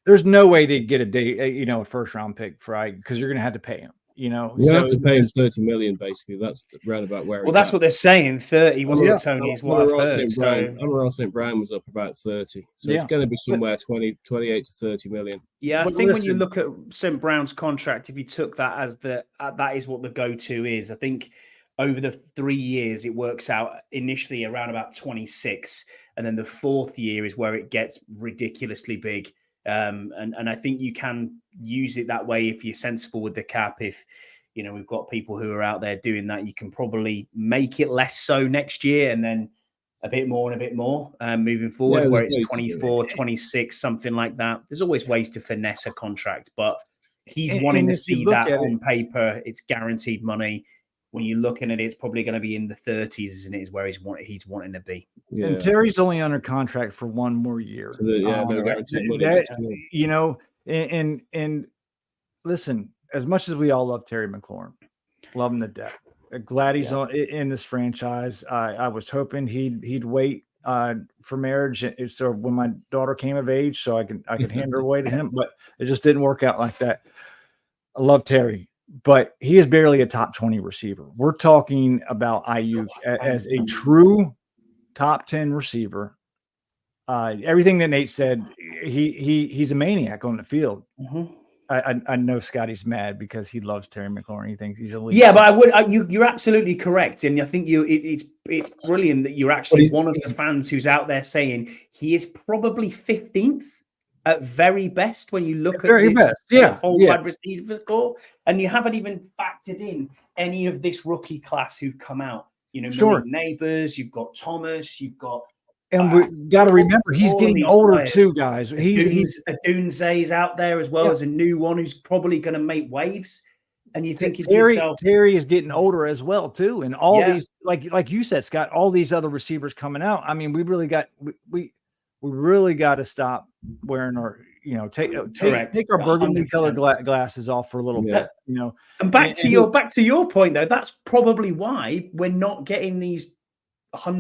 There's no way they get a first round pick because you're going to have to pay him. You have to pay him $30 million. Basically, that's round about where. Well, that's what they're saying. 30 wasn't it, Tony? Is what I've heard. St. Brian was up about 30, so it's going to be somewhere 28 to 30 million. Yeah, I think when you look at St. Brown's contract, if you took that as that is what the go-to is. I think over the 3 years it works out initially around about 26, and then the 4th year is where it gets ridiculously big. And I think you can use it that way if you're sensible with the cap. If we've got people who are out there doing that, you can probably make it less so next year and then a bit more and a bit more moving forward, where it's 24, 26, something like that. There's always ways to finesse a contract, but he's wanting to see that on paper. It's guaranteed money. When you're looking at it, it's probably going to be in the 30s, isn't it? Is where he's wanting to be. Yeah. And Terry's only under contract for 1 more year. So and listen, as much as we all love Terry McLaurin, love him to death. Glad he's in this franchise. I was hoping he'd wait for marriage, so when my daughter came of age, so I could hand her away to him. But it just didn't work out like that. I love Terry, but he is barely a top 20 receiver. We're talking about Ayuk as a true top 10 receiver. Everything that Nate said, he's a maniac on the field. Mm-hmm. I know Scotty's mad because he loves Terry McLaurin. He thinks he's elite. Yeah, but you're absolutely correct, and I think it's brilliant that you're actually one of the fans who's out there saying he is probably 15th at very best when you look at the whole wide receiver core, and you haven't even factored in any of this rookie class who've come out. Neighbors, you've got Thomas, you've got. And we got to remember, he's getting older too, guys. He's Adunze's out there as well as a new one who's probably going to make waves. And you think to yourself, Terry is getting older as well too. And all these, like you said, Scott, all these other receivers coming out. I mean, we really got to stop wearing our, take our burgundy colored glasses off for a little bit, And back to your point though, that's probably why we're not getting these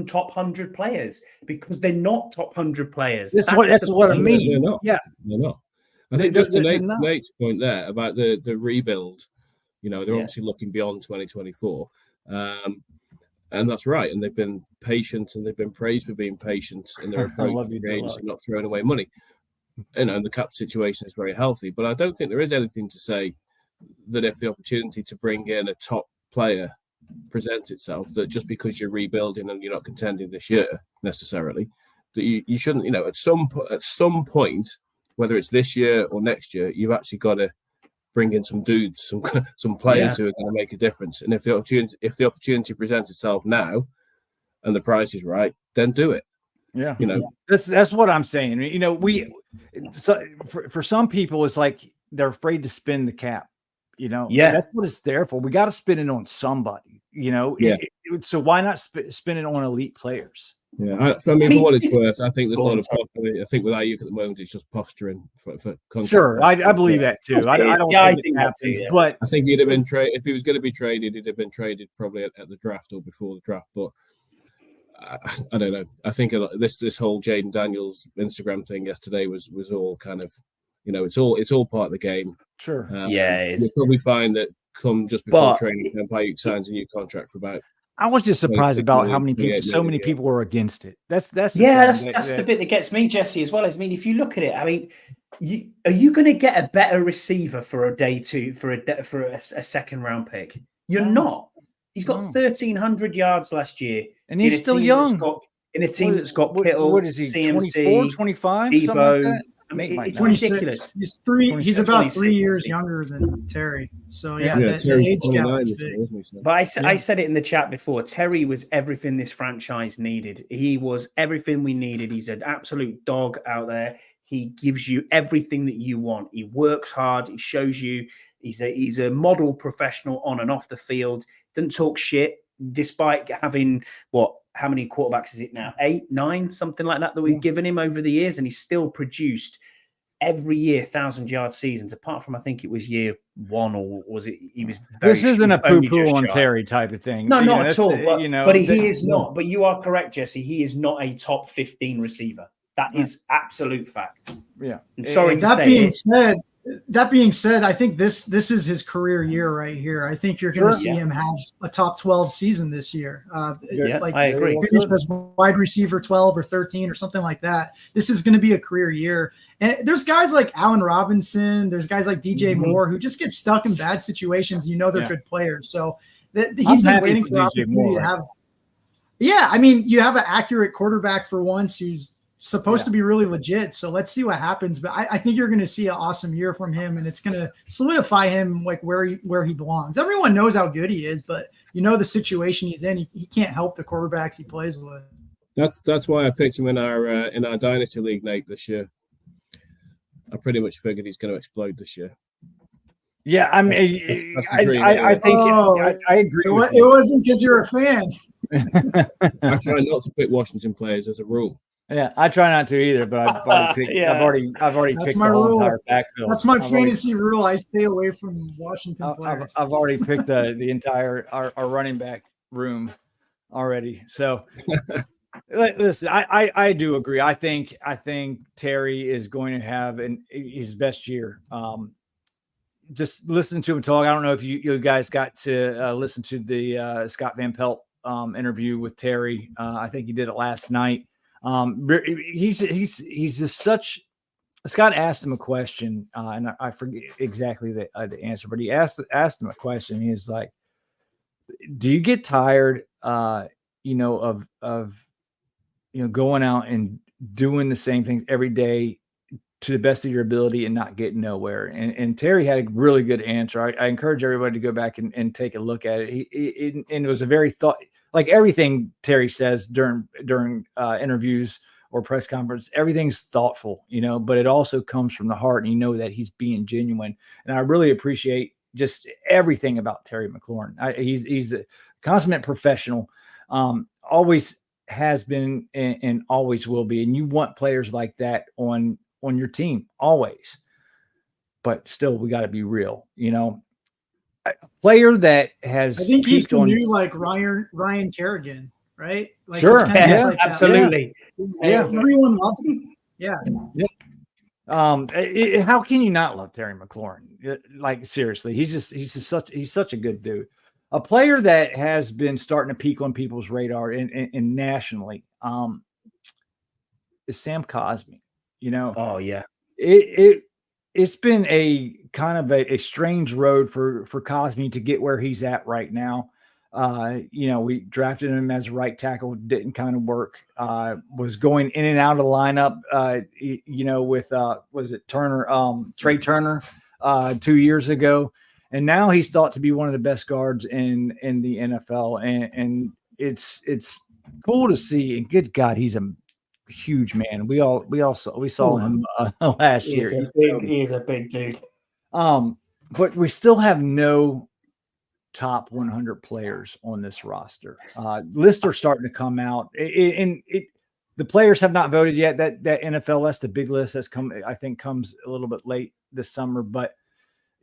top 100 players, because they're not top 100 players. That's what I mean. They're not. I think just to Nate's point there about the rebuild, they're obviously looking beyond 2024, and that's right. And they've been patient, and they've been praised for being patient in their approach to free agency, not throwing away money. And the cap situation is very healthy, but I don't think there is anything to say that if the opportunity to bring in a top player presents itself, that just because you're rebuilding and you're not contending this year necessarily, that you shouldn't, at some point, whether it's this year or next year, you've actually got to bring in some dudes, some players who are going to make a difference. And if the opportunity presents itself now, and the price is right, then do it. Yeah, that's what I'm saying. For some people, it's like they're afraid to spend the cap. That's what it's there for. We got to spend it on somebody. So why not spend it on elite players? Yeah, for what it's worth, I think there's a lot of posturing. I think with Ayuk at the moment, it's just posturing for Sure, I believe that too. I don't think it happens, but I think he'd have been traded if he was going to be traded. He'd have been traded probably at the draft or before the draft. But I don't know. I think this whole Jaden Daniels Instagram thing yesterday was all kind of, it's all part of the game. Sure. You'll probably find that come just before training camp, Ayuk signs a new contract for about. I was just surprised about how many people, so many people were against it. That's the bit that gets me, Jesse, as well. I mean, if you look at it, I mean, are you going to get a better receiver for a day two for a second round pick? You're not. He's got 1,300 yards last year, and he's still young. In a team that's got Kittle, what is he? CMC, 24, 25, Debo. Like I mean, it's 26. ridiculous. He's about 3 years younger than Terry. So the age gap. But I said it in the chat before. Terry was everything this franchise needed. He was everything we needed. He's an absolute dog out there. He gives you everything that you want. He works hard. He shows you. He's a model professional on and off the field. Doesn't talk shit, despite having how many quarterbacks is it now? 8, 9, something like that we've given him over the years, and he's still produced every year 1,000-yard seasons. Apart from I think it was year 1, or was it? He was. This isn't a poo-poo on Terry type of thing. No, not at all. But he is not. But you are correct, Jesse. He is not a top 15 receiver. That is absolute fact. Yeah. I'm sorry to say. That being said, I think this is his career year right here. I think you're going to see him have a top 12 season this year. I agree. Finish as wide receiver 12 or 13 or something like that. This is going to be a career year. And there's guys like Allen Robinson. There's guys like DJ Moore who just get stuck in bad situations. They're good players. So he's been waiting for the opportunity to have. Yeah, I mean, you have an accurate quarterback for once who's supposed to be really legit. So let's see what happens. But I think you're going to see an awesome year from him, and it's going to solidify him like where he belongs. Everyone knows how good he is, but the situation he's in. He can't help the quarterbacks he plays with. That's why I picked him in our Dynasty League, Nate, this year. I pretty much figured he's going to explode this year. Yeah, I mean, I think I agree. It wasn't because you're a fan. I try not to pick Washington players as a rule. Yeah, I try not to either, but I've already picked. I've already picked the whole entire backfield. That's my fantasy rule. I stay away from Washington players. I've already picked the entire our running back room already. So listen, I do agree. I think Terry is going to have his best year. Just listening to him talk. I don't know if you guys got to listen to the Scott Van Pelt interview with Terry. I think he did it last night. He's just such. Scott asked him a question, and I forget exactly the answer, but he asked him a question. He was like, "Do you get tired, of going out and doing the same things every day to the best of your ability and not getting nowhere?" And Terry had a really good answer. I encourage everybody to go back and take a look at it. And it was a very like everything Terry says during interviews or press conference, everything's thoughtful, but it also comes from the heart, and that he's being genuine. And I really appreciate just everything about Terry McLaurin. He's a consummate professional, always has been and always will be. And you want players like that on your team always, but still we got to be real, a player that has. I think he's the new like Ryan Kerrigan, right? Like, sure, absolutely. Yeah, everyone loves him. Yeah. How can you not love Terry McLaurin? Like seriously, he's such a good dude. A player that has been starting to peak on people's radar and nationally is Sam Cosmi. Oh yeah. It's been a kind of a strange road for Cosmi to get where he's at right now. We drafted him as a right tackle, didn't kind of work. Was going in and out of the lineup, with was it Turner, Trey Turner, 2 years ago, and now he's thought to be one of the best guards in the NFL, and it's cool to see. And good God, he's a huge man. We saw him last year. He's a big dude. But we still have no top 100 players on this roster. Lists are starting to come out, and the players have not voted yet. That NFL, that's the big list that's come. I think comes a little bit late this summer, but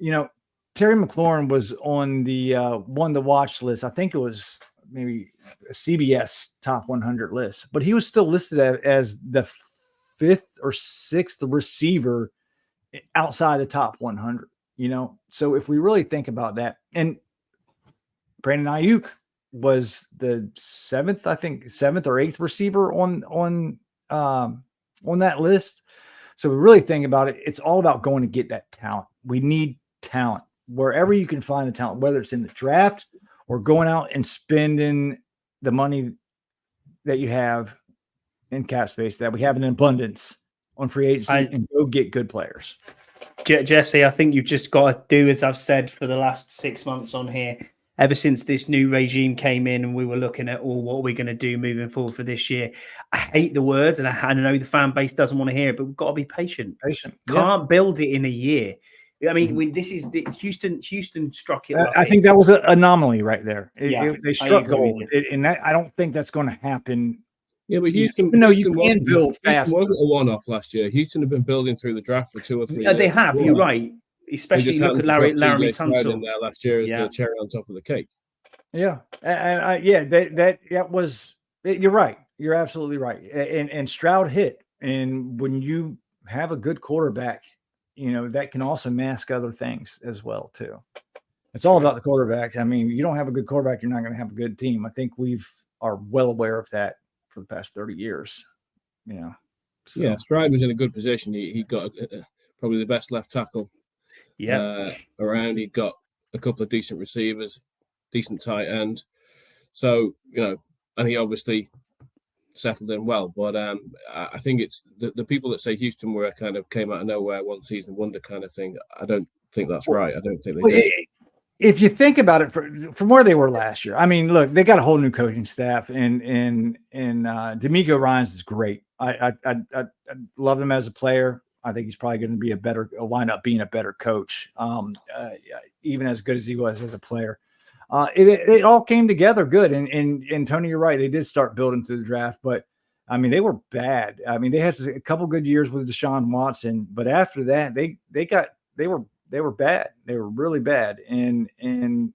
Terry McLaurin was on the one to watch list. I think it was maybe a CBS top 100 list, but he was still listed as the 5th or 6th receiver outside the top 100. So if we really think about that, and Brandon Ayuk was the 7th or 8th receiver on that list. So we really think about it. It's all about going to get that talent. We need talent wherever you can find the talent, whether it's in the draft or going out and spending the money that you have in cap space that we have in abundance on free agency and go get good players. Jesse, I think you've just got to do as I've said for the last 6 months on here. Ever since this new regime came in and we were looking at what are we going to do moving forward for this year, I hate the words, and I know the fan base doesn't want to hear it, but we've got to be patient. Can't build it in a this is Houston struck it. I think that was an anomaly right there. They struck gold, and that, I don't think that's going to happen. Yeah, but Houston, you can build fast. Houston wasn't a one-off last year. Houston have been building through the draft for 2 or 3 years. They have. You're right. Especially look at Larry Tunsil in there last year as the cherry on top of the cake. Yeah, that was. You're right. You're absolutely right. And Stroud hit. And when you have a good quarterback, that can also mask other things as well too. It's all about the quarterback. I mean, you don't have a good quarterback, you're not going to have a good team. I think are well aware of that for the past 30 years. So. Yeah, Stroud was in a good position. He got probably the best left tackle. Around. He got a couple of decent receivers, decent tight end. So, and he obviously settled in well. But I think it's the people that say Houston were kind of came out of nowhere, one season wonder kind of thing. I don't think that's right. I don't think they did. If you think about it from where they were last year, I mean, look, they got a whole new coaching staff, and D'Amico Ryans is great. I love him as a player. I think he's probably going to be wind up being a better coach, even as good as he was as a player. It all came together good. And Tony, you're right. They did start building through the draft, but I mean, they were bad. I mean, they had a couple good years with Deshaun Watson, but after that, they were bad. They were really bad. And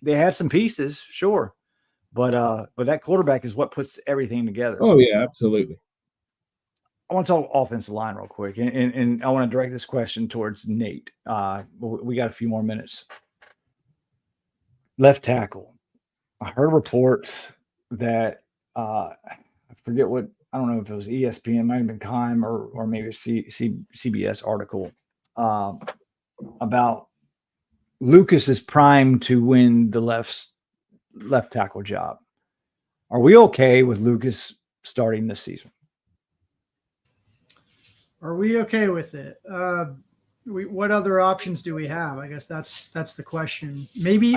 they had some pieces, sure. But that quarterback is what puts everything together. Oh yeah, absolutely. I want to talk offensive line real quick, and I want to direct this question towards Nate. We got a few more minutes. Left tackle. I heard reports that I forget what, I don't know if it was ESPN, might have been Kime or maybe a CBS article about Lucas is primed to win the left tackle job. Are we okay with Lucas starting this season? Are we okay with it? What other options do we have? I guess that's the question. Maybe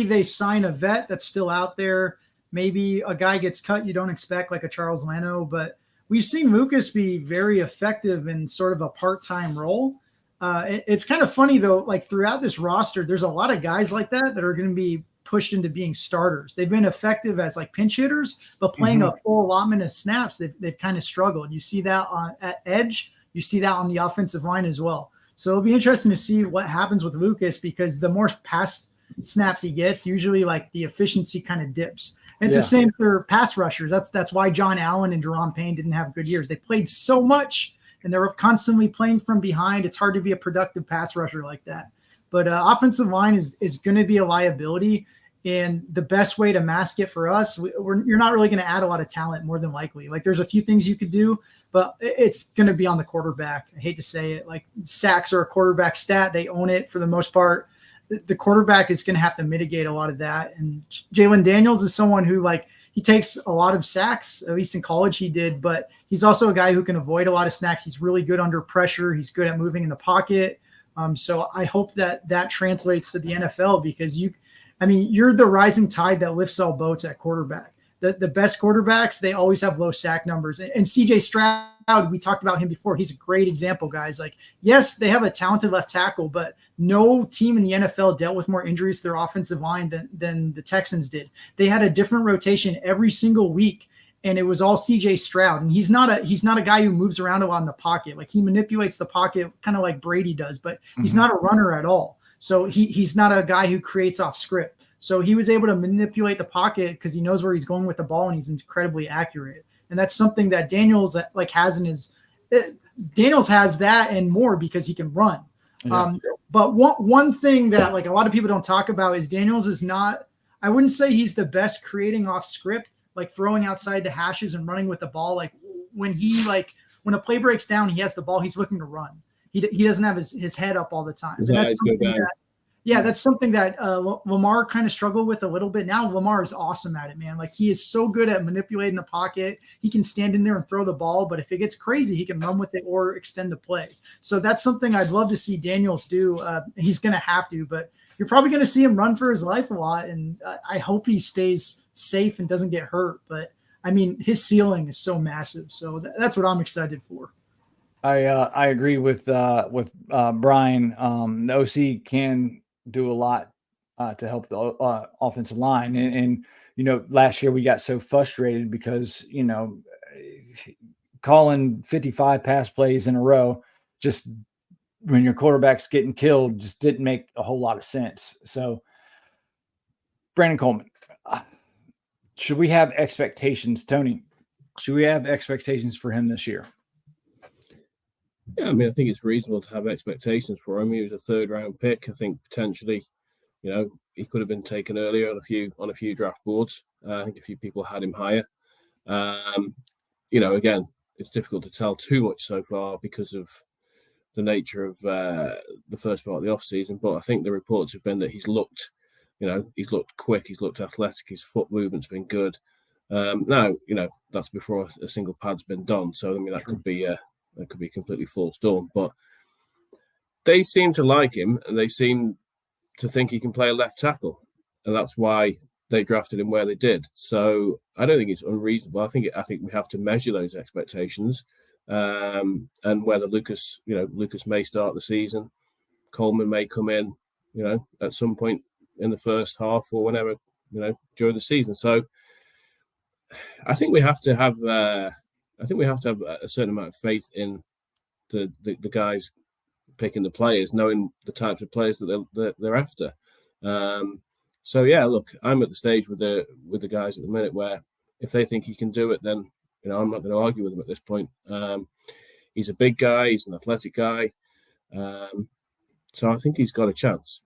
they sign a vet that's still out there. Maybe a guy gets cut you don't expect, like a Charles Leno. But we've seen Lucas be very effective in sort of a part-time role. It's kind of funny though. Like throughout this roster, there's a lot of guys like that are going to be pushed into being starters. They've been effective as like pinch hitters, but playing a full allotment of snaps, they've kind of struggled. You see that at edge. You see that on the offensive line as well. So it'll be interesting to see what happens with Lucas, because the more pass snaps he gets, usually like the efficiency kind of dips. And it's the same for pass rushers. That's why John Allen and Jerome Payne didn't have good years. They played so much and they were constantly playing from behind. It's hard to be a productive pass rusher like that. But offensive line is going to be a liability, and the best way to mask it for us, you're not really going to add a lot of talent, more than likely. Like there's a few things you could do, but it's going to be on the quarterback. I hate to say it, like sacks are a quarterback stat. They own it for the most part. The quarterback is going to have to mitigate a lot of that. And Jalen Daniels is someone who he takes a lot of sacks, at least in college he did, but he's also a guy who can avoid a lot of snaps. He's really good under pressure. He's good at moving in the pocket. So I hope that translates to the NFL, because you're the rising tide that lifts all boats at quarterback. the best quarterbacks, they always have low sack numbers. And CJ Stroud, we talked about him before. He's a great example, guys. Like, yes, they have a talented left tackle, but no team in the NFL dealt with more injuries to their offensive line than the Texans did. They had a different rotation every single week, and it was all CJ Stroud. And he's not a guy who moves around a lot in the pocket. Like, he manipulates the pocket kind of like Brady does, but he's not a runner at all. So he's not a guy who creates off script. So he was able to manipulate the pocket because he knows where he's going with the ball, and he's incredibly accurate. And that's something that Daniels has in his Daniels has that and more because he can run. Yeah. But one thing that like a lot of people don't talk about is Daniels is not, I wouldn't say he's the best creating off script, like throwing outside the hashes and running with the ball. Like when a play breaks down, he has the ball, he's looking to run. He doesn't have his head up all the time. That's something that Lamar kind of struggled with a little bit. Now Lamar is awesome at it, man. Like, he is so good at manipulating the pocket. He can stand in there and throw the ball, but if it gets crazy, he can run with it or extend the play. So that's something I'd love to see Daniels do. He's going to have to, but you're probably going to see him run for his life a lot. And I hope he stays safe and doesn't get hurt. But I mean, his ceiling is so massive. So that's what I'm excited for. I agree with Brian. The OC can do a lot to help the offensive line. And, last year we got so frustrated because, calling 55 pass plays in a row, just when your quarterback's getting killed, just didn't make a whole lot of sense. So Brandon Coleman, should we have expectations, Tony? Should we have expectations for him this year? Yeah, I mean, I think it's reasonable to have expectations for him. He was a third-round pick. I think potentially, he could have been taken earlier on a few draft boards. I think a few people had him higher. Again, it's difficult to tell too much so far because of the nature of the first part of the offseason. But I think the reports have been that he's looked quick, he's looked athletic, his foot movement's been good. Now, that's before a single pad's been done. So, I mean, that could be completely false dawn, but they seem to like him and they seem to think he can play a left tackle, and that's why they drafted him where they did. So I don't think it's unreasonable. I think we have to measure those expectations, and whether Lucas may start the season, Coleman may come in, at some point in the first half or whenever, during the season. So I think we have to have. A certain amount of faith in the guys picking the players, knowing the types of players that they're after. So yeah, look, I'm at the stage with the guys at the minute where if they think he can do it, then I'm not going to argue with them at this point. He's a big guy, he's an athletic guy, so I think he's got a chance.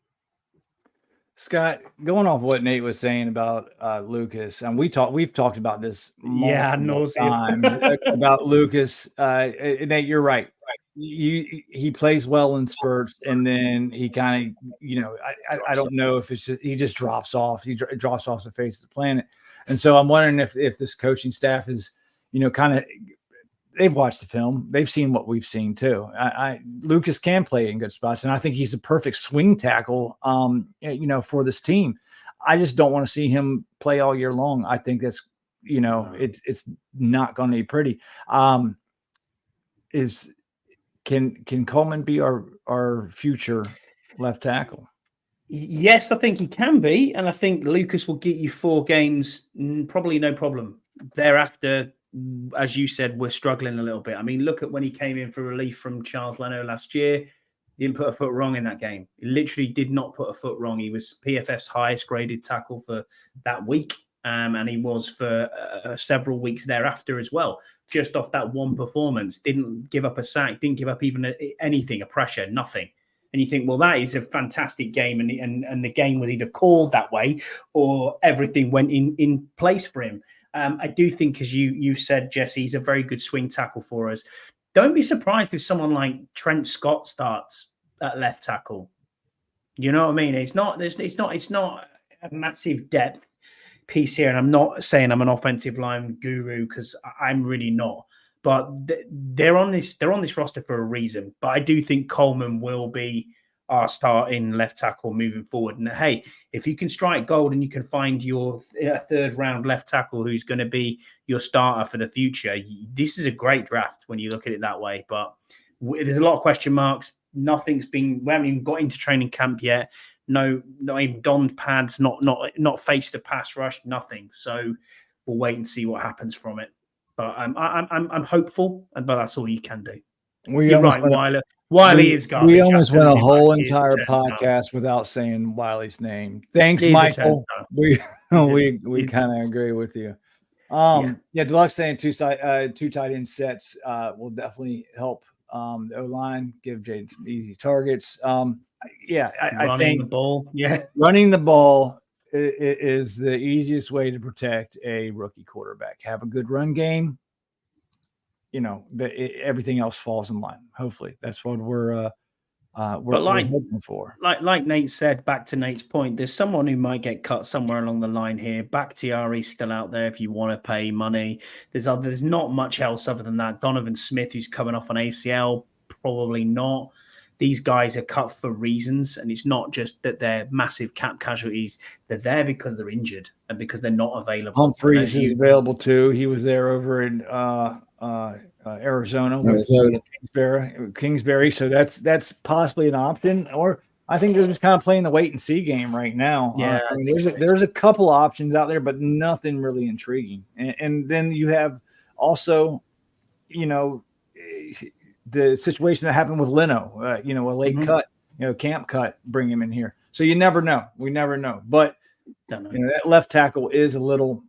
Scott, going off what Nate was saying about Lucas, and we've talked about this multiple times about Lucas. Nate, you're right. He plays well in spurts, and then he kind of, I don't know if it's just he just drops off. He drops off the face of the planet, and so I'm wondering if this coaching staff is, kind of. They've watched the film. They've seen what we've seen too. Lucas can play in good spots, and I think he's the perfect swing tackle, for this team. I just don't want to see him play all year long. I think that's, it's not going to be pretty. Can Coleman be our future left tackle? Yes, I think he can be, and I think Lucas will get you 4 games, probably no problem. Thereafter, as you said, we're struggling a little bit. I mean, look at when he came in for relief from Charles Leno last year. He didn't put a foot wrong in that game. He literally did not put a foot wrong. He was PFF's highest graded tackle for that week, and he was for several weeks thereafter as well. Just off that one performance, didn't give up a sack, didn't give up even anything, a pressure, nothing. And you think, well, that is a fantastic game, and the game was either called that way or everything went in place for him. I do think, as you said, Jesse, he's a very good swing tackle for us. Don't be surprised if someone like Trent Scott starts at left tackle. You know what I mean? It's not a massive depth piece here, and I'm not saying I'm an offensive line guru because I'm really not. But they're on this roster for a reason. But I do think Coleman will be our starting left tackle moving forward. And hey, if you can strike gold and you can find your third round left tackle who's going to be your starter for the future, this is a great draft when you look at it that way. But there's a lot of question marks. We haven't even got into training camp yet. No, not even donned pads, not faced a pass rush, nothing. So we'll wait and see what happens from it. But I'm hopeful, but that's all you can do. You're right, Wiley is garbage. We almost went a whole entire podcast without saying Wiley's name. Thanks, Michael. We kind of agree with you. Deluxe saying two tight end sets will definitely help the O-line, give Jaden some easy targets. I think the ball. Yeah, running the ball is the easiest way to protect a rookie quarterback. Have a good run game. Everything else falls in line. Hopefully, that's what we're hoping for. Like Nate said, back to Nate's point, there's someone who might get cut somewhere along the line here. Bakhtiari's still out there if you want to pay money. There's not much else other than that. Donovan Smith, who's coming off an ACL, probably not. These guys are cut for reasons, and it's not just that they're massive cap casualties. They're there because they're injured and because they're not available. Humphreys is available too. He was there over in Arizona with Kingsbury. So that's possibly an option. Or I think they're just kind of playing the wait and see game right now. Yeah, there's a couple options out there, but nothing really intriguing. And then you have also, the situation that happened with Leno, a late cut, camp cut, bring him in here. So you never know. We never know. But that left tackle is a little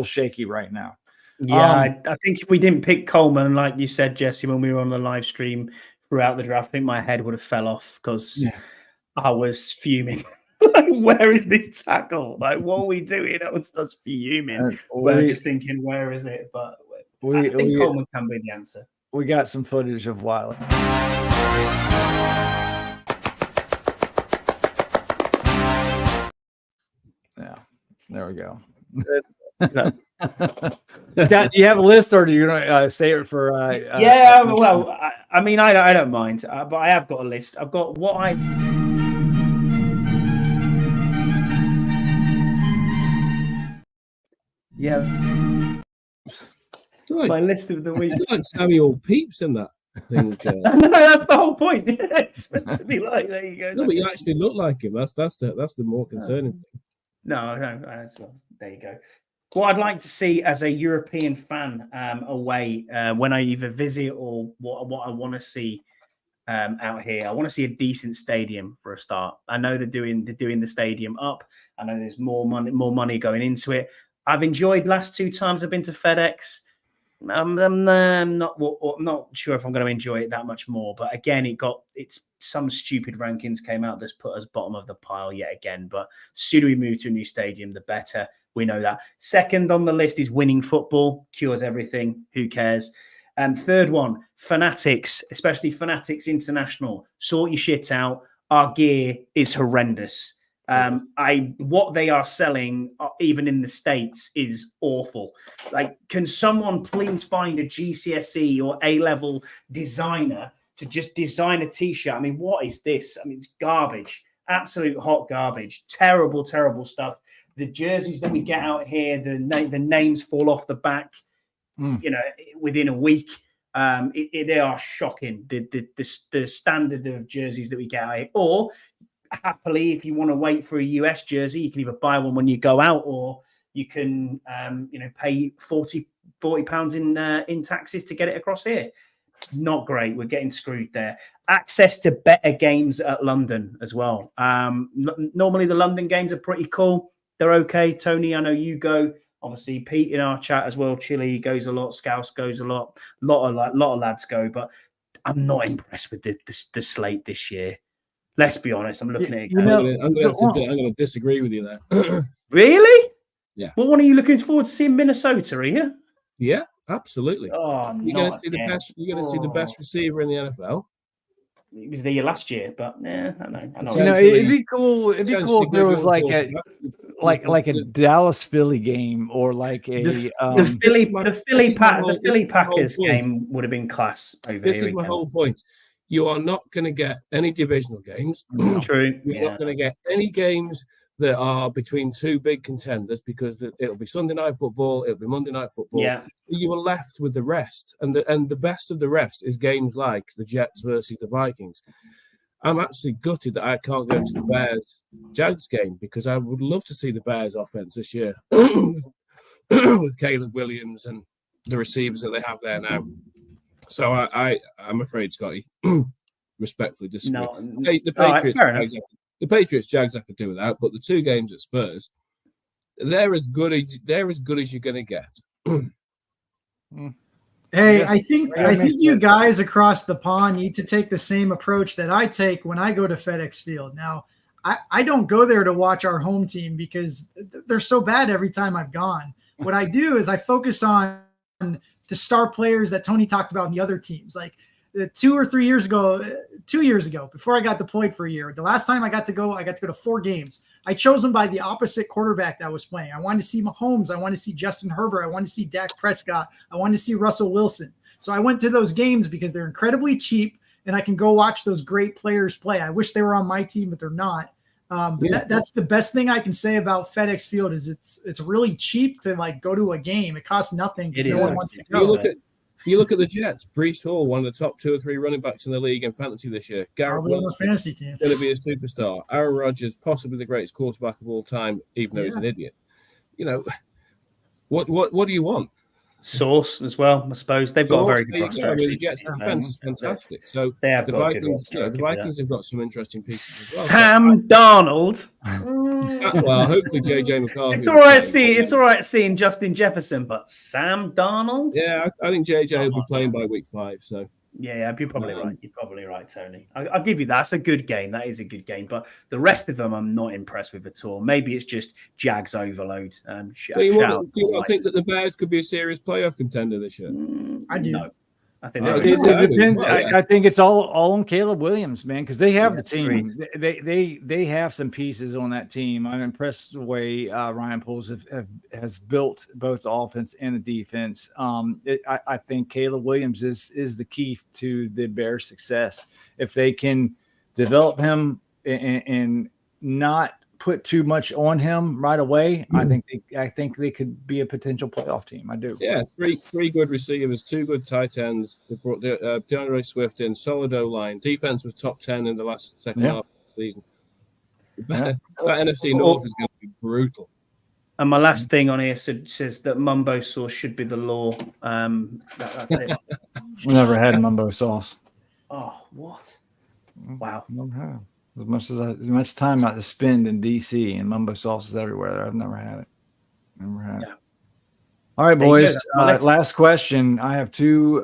shaky right now. Yeah, I think if we didn't pick Coleman, like you said, Jesse, when we were on the live stream throughout the draft, I think my head would have fell off because I was fuming. Like, where is this tackle? Like, what are we doing? I was just fuming. We're just thinking, where is it? But I think Coleman can be the answer. We got some footage of Wiley. Yeah, there we go. Scott, do you have a list, or do you say it for? Well, I mean, I don't mind, but I have got a list. I've got what I. Yeah. My list of the week. Like Samuel Pepys in that thing. No, that's the whole point. It's meant to be like, there you go. No, but you actually look like him. That's the more concerning thing. No, there you go. What I'd like to see as a European fan away when I either visit or what I want to see out here, I want to see a decent stadium for a start. I know they're doing the stadium up. I know there's more money going into it. I've enjoyed last 2 times I've been to FedEx. I'm not sure if I'm going to enjoy it that much more. But again, it's some stupid rankings came out that's put us bottom of the pile yet again. But sooner we move to a new stadium, the better. We know that. Second on the list is winning football. Cures everything. Who cares? Third one, Fanatics, especially Fanatics International. Sort your shit out. Our gear is horrendous. What they are selling, even in the States, is awful. Like, can someone please find a GCSE or A-level designer to just design a T-shirt? I mean, what is this? I mean, it's garbage. Absolute hot garbage. Terrible, terrible stuff. The jerseys that we get out here, the names fall off the back, within a week. They are shocking. The standard of jerseys that we get out here. Or happily, if you want to wait for a US jersey, you can either buy one when you go out, or you can pay £40 in taxes to get it across here. Not great. We're getting screwed there. Access to better games at London as well. Normally the London games are pretty cool. They're okay. Tony, I know you go. Obviously, Pete in our chat as well. Chile goes a lot. Scouse goes a lot. Lot of lads go. But I'm not impressed with the slate this year. Let's be honest. I'm looking at it. I'm going to disagree with you there. Really? Yeah. Well, what are you looking forward to seeing Minnesota? Are you? Yeah, absolutely. Oh, you're going to see the best. You're going to see the best receiver in the NFL. It was there last year, but I know. It'd be cool. It'd be cool if there was like a Dallas Philly game, or like the Philly Packers game would have been class over here. This is my whole point. you are not going to get any divisional games. True. You're not going to get any games that are between two big contenders because it'll be Sunday night football, it'll be Monday night football. Yeah. You are left with the rest, and the best of the rest is games like the Jets versus the Vikings. I'm actually gutted that I can't go to the Bears-Jags game because I would love to see the Bears offense this year with Caleb Williams and the receivers that they have there now. So I'm afraid, Scotty, respectfly disagree. No, The Patriots, Jags, I could do without, but the two games at Spurs, they're as good as you're going to get. Hey, I think you guys across the pond need to take the same approach that I take when I go to FedEx Field. Now, I don't go there to watch our home team because they're so bad every time I've gone. What I do is I focus on the star players that Tony talked about in the other teams. Like 2 years ago, before I got deployed for a year, the last time I got to go to 4 games. I chose them by the opposite quarterback that was playing. I wanted to see Mahomes. I wanted to see Justin Herbert. I wanted to see Dak Prescott. I wanted to see Russell Wilson. So I went to those games because they're incredibly cheap and I can go watch those great players play. I wish they were on my team, but they're not. That's the best thing I can say about FedEx Field is it's really cheap to like go to a game. It costs nothing because no one wants to go. You look at the Jets. Breece Hall, one of the top 2 or 3 running backs in the league in fantasy this year. Garrett Wilson, fantasy team, going to be a superstar. Aaron Rodgers, possibly the greatest quarterback of all time, even though he's an idiot. You know, what do you want? Sauce as well, I suppose. They've got a very good roster. I mean, the Jets' defense is fantastic. So they have the Vikings, the Vikings have got some interesting pieces as well. Sam Darnold. Well, hopefully JJ McCarthy. It's all right seeing Justin Jefferson, but Sam Darnold. Yeah, I think JJ will be playing by week 5. So yeah, you're probably right. You're probably right, Tony. I'll give you that. That's a good game. That is a good game. But the rest of them, I'm not impressed with at all. Maybe it's just Jags overload. Do you not think that the Bears could be a serious playoff contender this year? I do. No. I think I think it's all on Caleb Williams, man, because they have the team. They have some pieces on that team. I'm impressed the way Ryan Poles has built both the offense and the defense. I think Caleb Williams is the key to the Bears' success. If they can develop him and not put too much on him right away, I think they could be a potential playoff team. I do. Yeah, three good receivers, 2 good tight ends. They brought DeAndre Swift in, solid O-line. Defense was top 10 in the second half of the season. That NFC North is going to be brutal. And my last thing on here says that mumbo sauce should be the law. That's it. We never had mumbo sauce. Oh, what? Wow. Never have. As much time I spend in DC and mumbo sauce is everywhere. I've never had it. Yeah. All right, boys. Last question. I have 2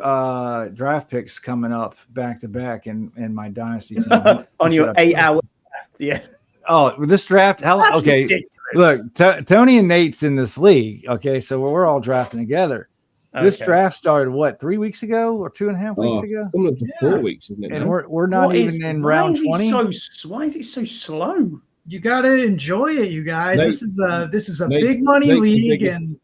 draft picks coming up back to back in my dynasty team. On your 8-hour draft, yeah. Oh, this draft? Okay. Ridiculous. Look, Tony and Nate's in this league. Okay, so we're all drafting together. This draft started 3 weeks ago or 2.5 weeks ago? Coming up to 4 weeks, isn't it? And we're not even in round 20. Why is it so slow? You gotta enjoy it, you guys. This is a big money league, and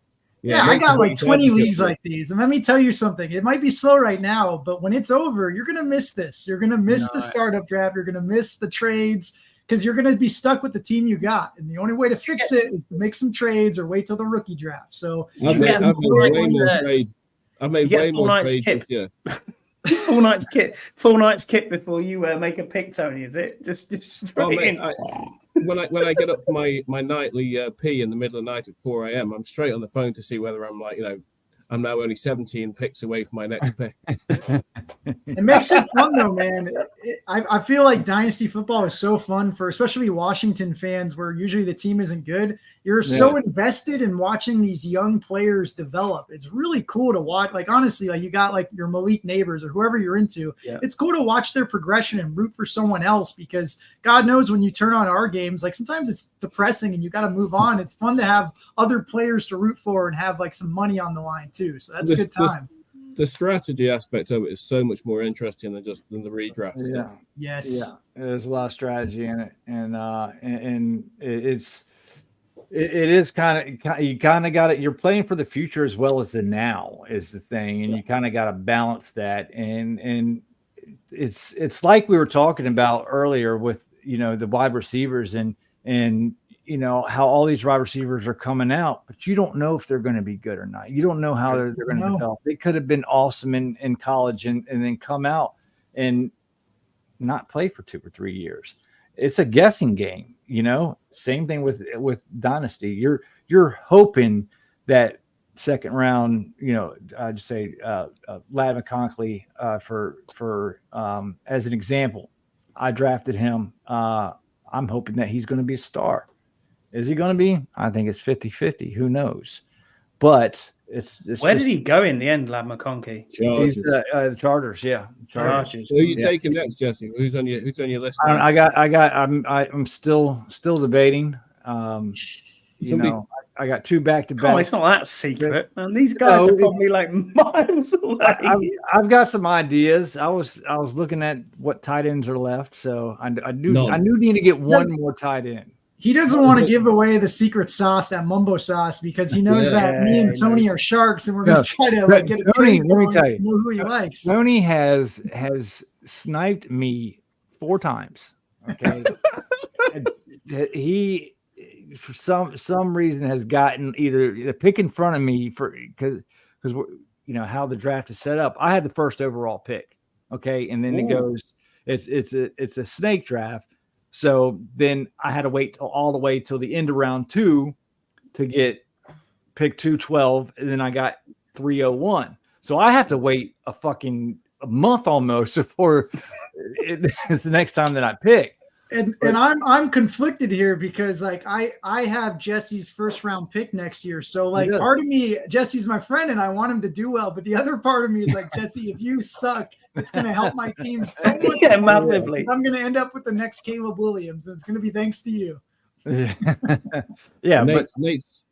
I got like 20 leagues like these. And let me tell you something. It might be slow right now, but when it's over, you're gonna miss this. You're gonna miss the startup draft. You're gonna miss the trades. Because you're going to be stuck with the team you got. And the only way to fix it is to make some trades or wait till the rookie draft. So I've made way more trades. I've made way more trades this year. Full night's kit before you make a pick, Tony, is it? Just when I get up for my nightly pee in the middle of the night at 4 a.m., I'm straight on the phone to see whether I'm I'm now only 17 picks away from my next pick. It makes it fun, though, man. I feel like dynasty football is so fun for especially Washington fans where usually the team isn't good. You're so invested in watching these young players develop. It's really cool to watch. Like, honestly, like you got like your Malik Neighbors or whoever you're into. Yeah. It's cool to watch their progression and root for someone else because God knows when you turn on our games, like sometimes it's depressing and you got to move on. It's fun to have other players to root for and have like some money on the line too. So that's a good time. The strategy aspect of it is so much more interesting than the redraft. Yeah. Stuff. Yes. Yeah. There's a lot of strategy in it, and it is kind of you kind of got it. You're playing for the future as well as the now is the thing, and you kind of got to balance that. And it's like we were talking about earlier with, you know, the wide receivers and you know, how all these wide receivers are coming out, but you don't know if they're going to be good or not. You don't know how they're going to develop. They could have been awesome in college and then come out and not play for 2 or 3 years. It's a guessing game, you know. Same thing with Dynasty. You're hoping that second round, you know, I'd say Ladd McConkey for as an example. I drafted him. I'm hoping that he's going to be a star. Is he going to be? I think it's 50-50. Who knows? But it's where did he go in the end, Ladd McConkey? The Chargers, yeah. Chargers. Who are you taking next, Jesse? Who's on your list? I'm still debating. You know, I got 2 back-to-back. Oh, it's not that secret, man. These guys are probably like miles away. I've got some ideas. I was looking at what tight ends are left, so I knew need to get one more tight end. He doesn't want to give away the secret sauce, that mumbo sauce, because he knows that me and Tony are sharks, and we're going to try to get a Tony. Let me tell you, know who he likes. Tony has sniped me 4 times. Okay, he for some reason has gotten either the pick in front of me because you know how the draft is set up. I had the first overall pick. Okay, and then it goes. It's a snake draft. So then I had to wait all the way till the end of round 2 to get pick 212, and then I got 301. So I have to wait a month almost before it's the next time that I pick. And I'm conflicted here because like I have Jesse's first round pick next year. So like part of me, Jesse's my friend and I want him to do well. But the other part of me is like, Jesse, if you suck, it's going to help my team so much. Yeah, massively. I'm going to end up with the next Caleb Williams, and it's going to be thanks to you. Yeah, Nate's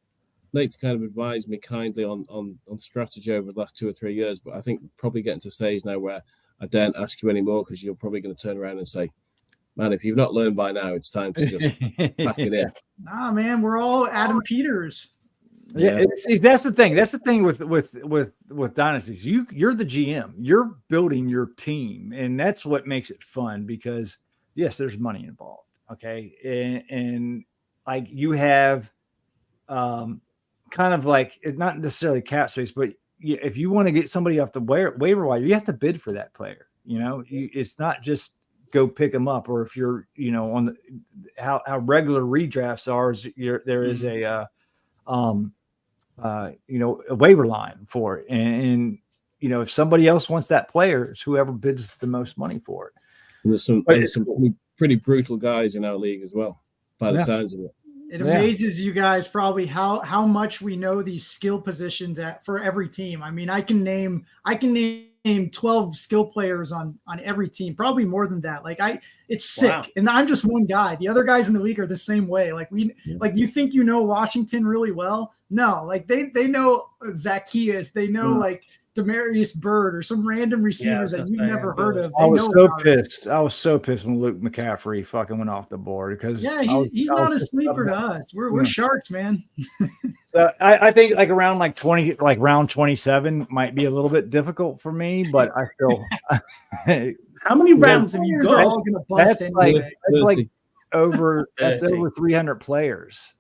kind of advised me kindly on strategy over the last 2 or 3 years, but I think probably getting to a stage now where I daren't ask you anymore because you're probably going to turn around and say, man, if you've not learned by now, it's time to just pack it in. Nah, man, we're all Adam Peters. Yeah, see, that's the thing. That's the thing with dynasties. You're the GM. You're building your team, and that's what makes it fun because yes, there's money involved. Okay, and like you have, kind of like it's not necessarily cap space, but if you want to get somebody off the waiver wire, you have to bid for that player. You know, it's not just go pick them up, or if you're, you know, on the, how regular redrafts are, there is a you know, a waiver line for it, and you know, if somebody else wants that player, it's whoever bids the most money for it. And there's some pretty brutal guys in our league as well, by the sounds of it. It amazes you guys probably how much we know these skill positions for every team. I mean, I can name 12 skill players on every team, probably more than that. Like it's sick. Wow. And I'm just one guy. The other guys in the league are the same way. Like you think you know Washington really well? No, like they know Zacchaeus. They know like Demarius Byrd or some random receivers that you've never heard of. I was so pissed. I was so pissed when Luke McCaffrey fucking went off the board because he's not a sleeper to us. We're sharks, man. So I think like around like 20, like round 27 might be a little bit difficult for me, but I still. How many rounds have you got? All gonna bust that's like over 300 players.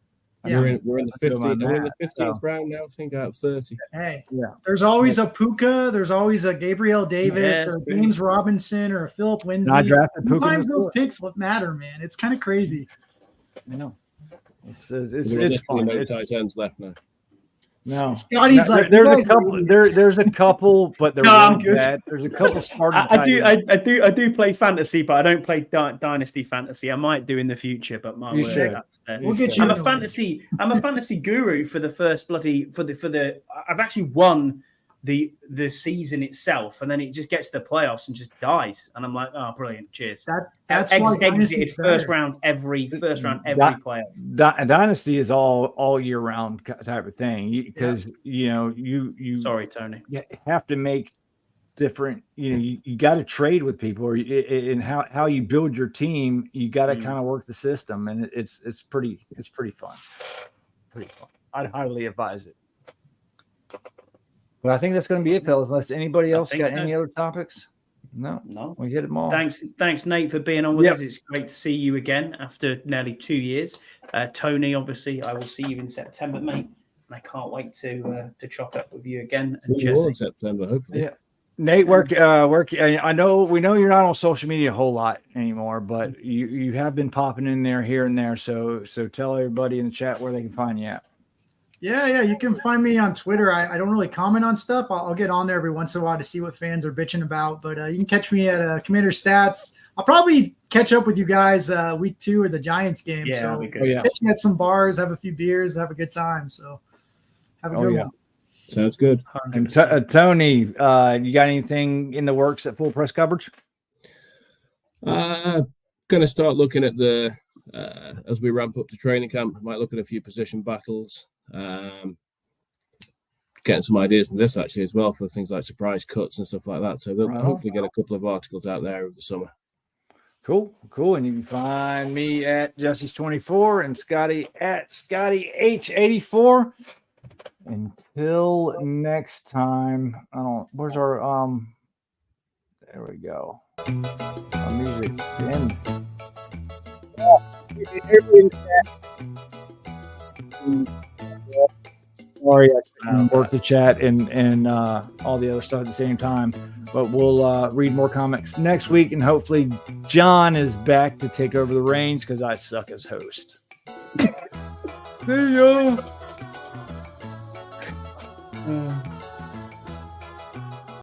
Yeah. We're in the 15th. We're in the 15th round now. I think out of 30. Hey, there's always a Puka. There's always a Gabriel Davis or a James Robinson or a Philip Lindsay. I drafted Puka. Sometimes those picks what matter, man. It's kind of crazy. I know. It's fun. No tight ends left now. No, Scotty's like there's a couple, but they're really bad. There's a couple starting. I do play fantasy, but I don't play dynasty fantasy. I might do in the future, but my word, we'll get you. I'm a fantasy guru for the first I've actually won the season itself, and then it just gets to the playoffs and just dies, and I'm like, oh, brilliant, cheers. That's exited first round every player. Dynasty is all year round type of thing because you know you. Sorry, Tony. You have to make different. You know, you got to trade with people, or in how you build your team. You got to kind of work the system, and it's pretty fun. Pretty fun. I'd highly advise it. But I think that's going to be it, fellas. Unless anybody else got any other topics. No, we hit them all. Thanks, Nate, for being on with us. It's great to see you again after nearly 2 years. Tony, obviously, I will see you in September, mate. And I can't wait to chop up with you again. And Jessy. In September, hopefully. Yeah. Nate, work. I know we know you're not on social media a whole lot anymore, but you have been popping in there here and there. So tell everybody in the chat where they can find you at. Yeah. You can find me on Twitter. I don't really comment on stuff. I'll get on there every once in a while to see what fans are bitching about. But you can catch me at Commander Stats. I'll probably catch up with you guys week 2 of the Giants game. Yeah, so that'll be good. catch me at some bars, have a few beers, have a good time. So have a good one. Sounds good. And Tony, you got anything in the works at Full Press coverage? Going to start looking at the as we ramp up to training camp. Might look at a few position battles. Getting some ideas from this actually as well for things like surprise cuts and stuff like that. So we'll hopefully get a couple of articles out there over the summer. Cool. And you can find me at Jesse's24 and Scotty at ScottyH84. Until next time, where's our there we go. Our music in. Sorry, I couldn't work the chat and all the other stuff at the same time. But we'll read more comics next week, and hopefully John is back to take over the reins because I suck as host. See ya.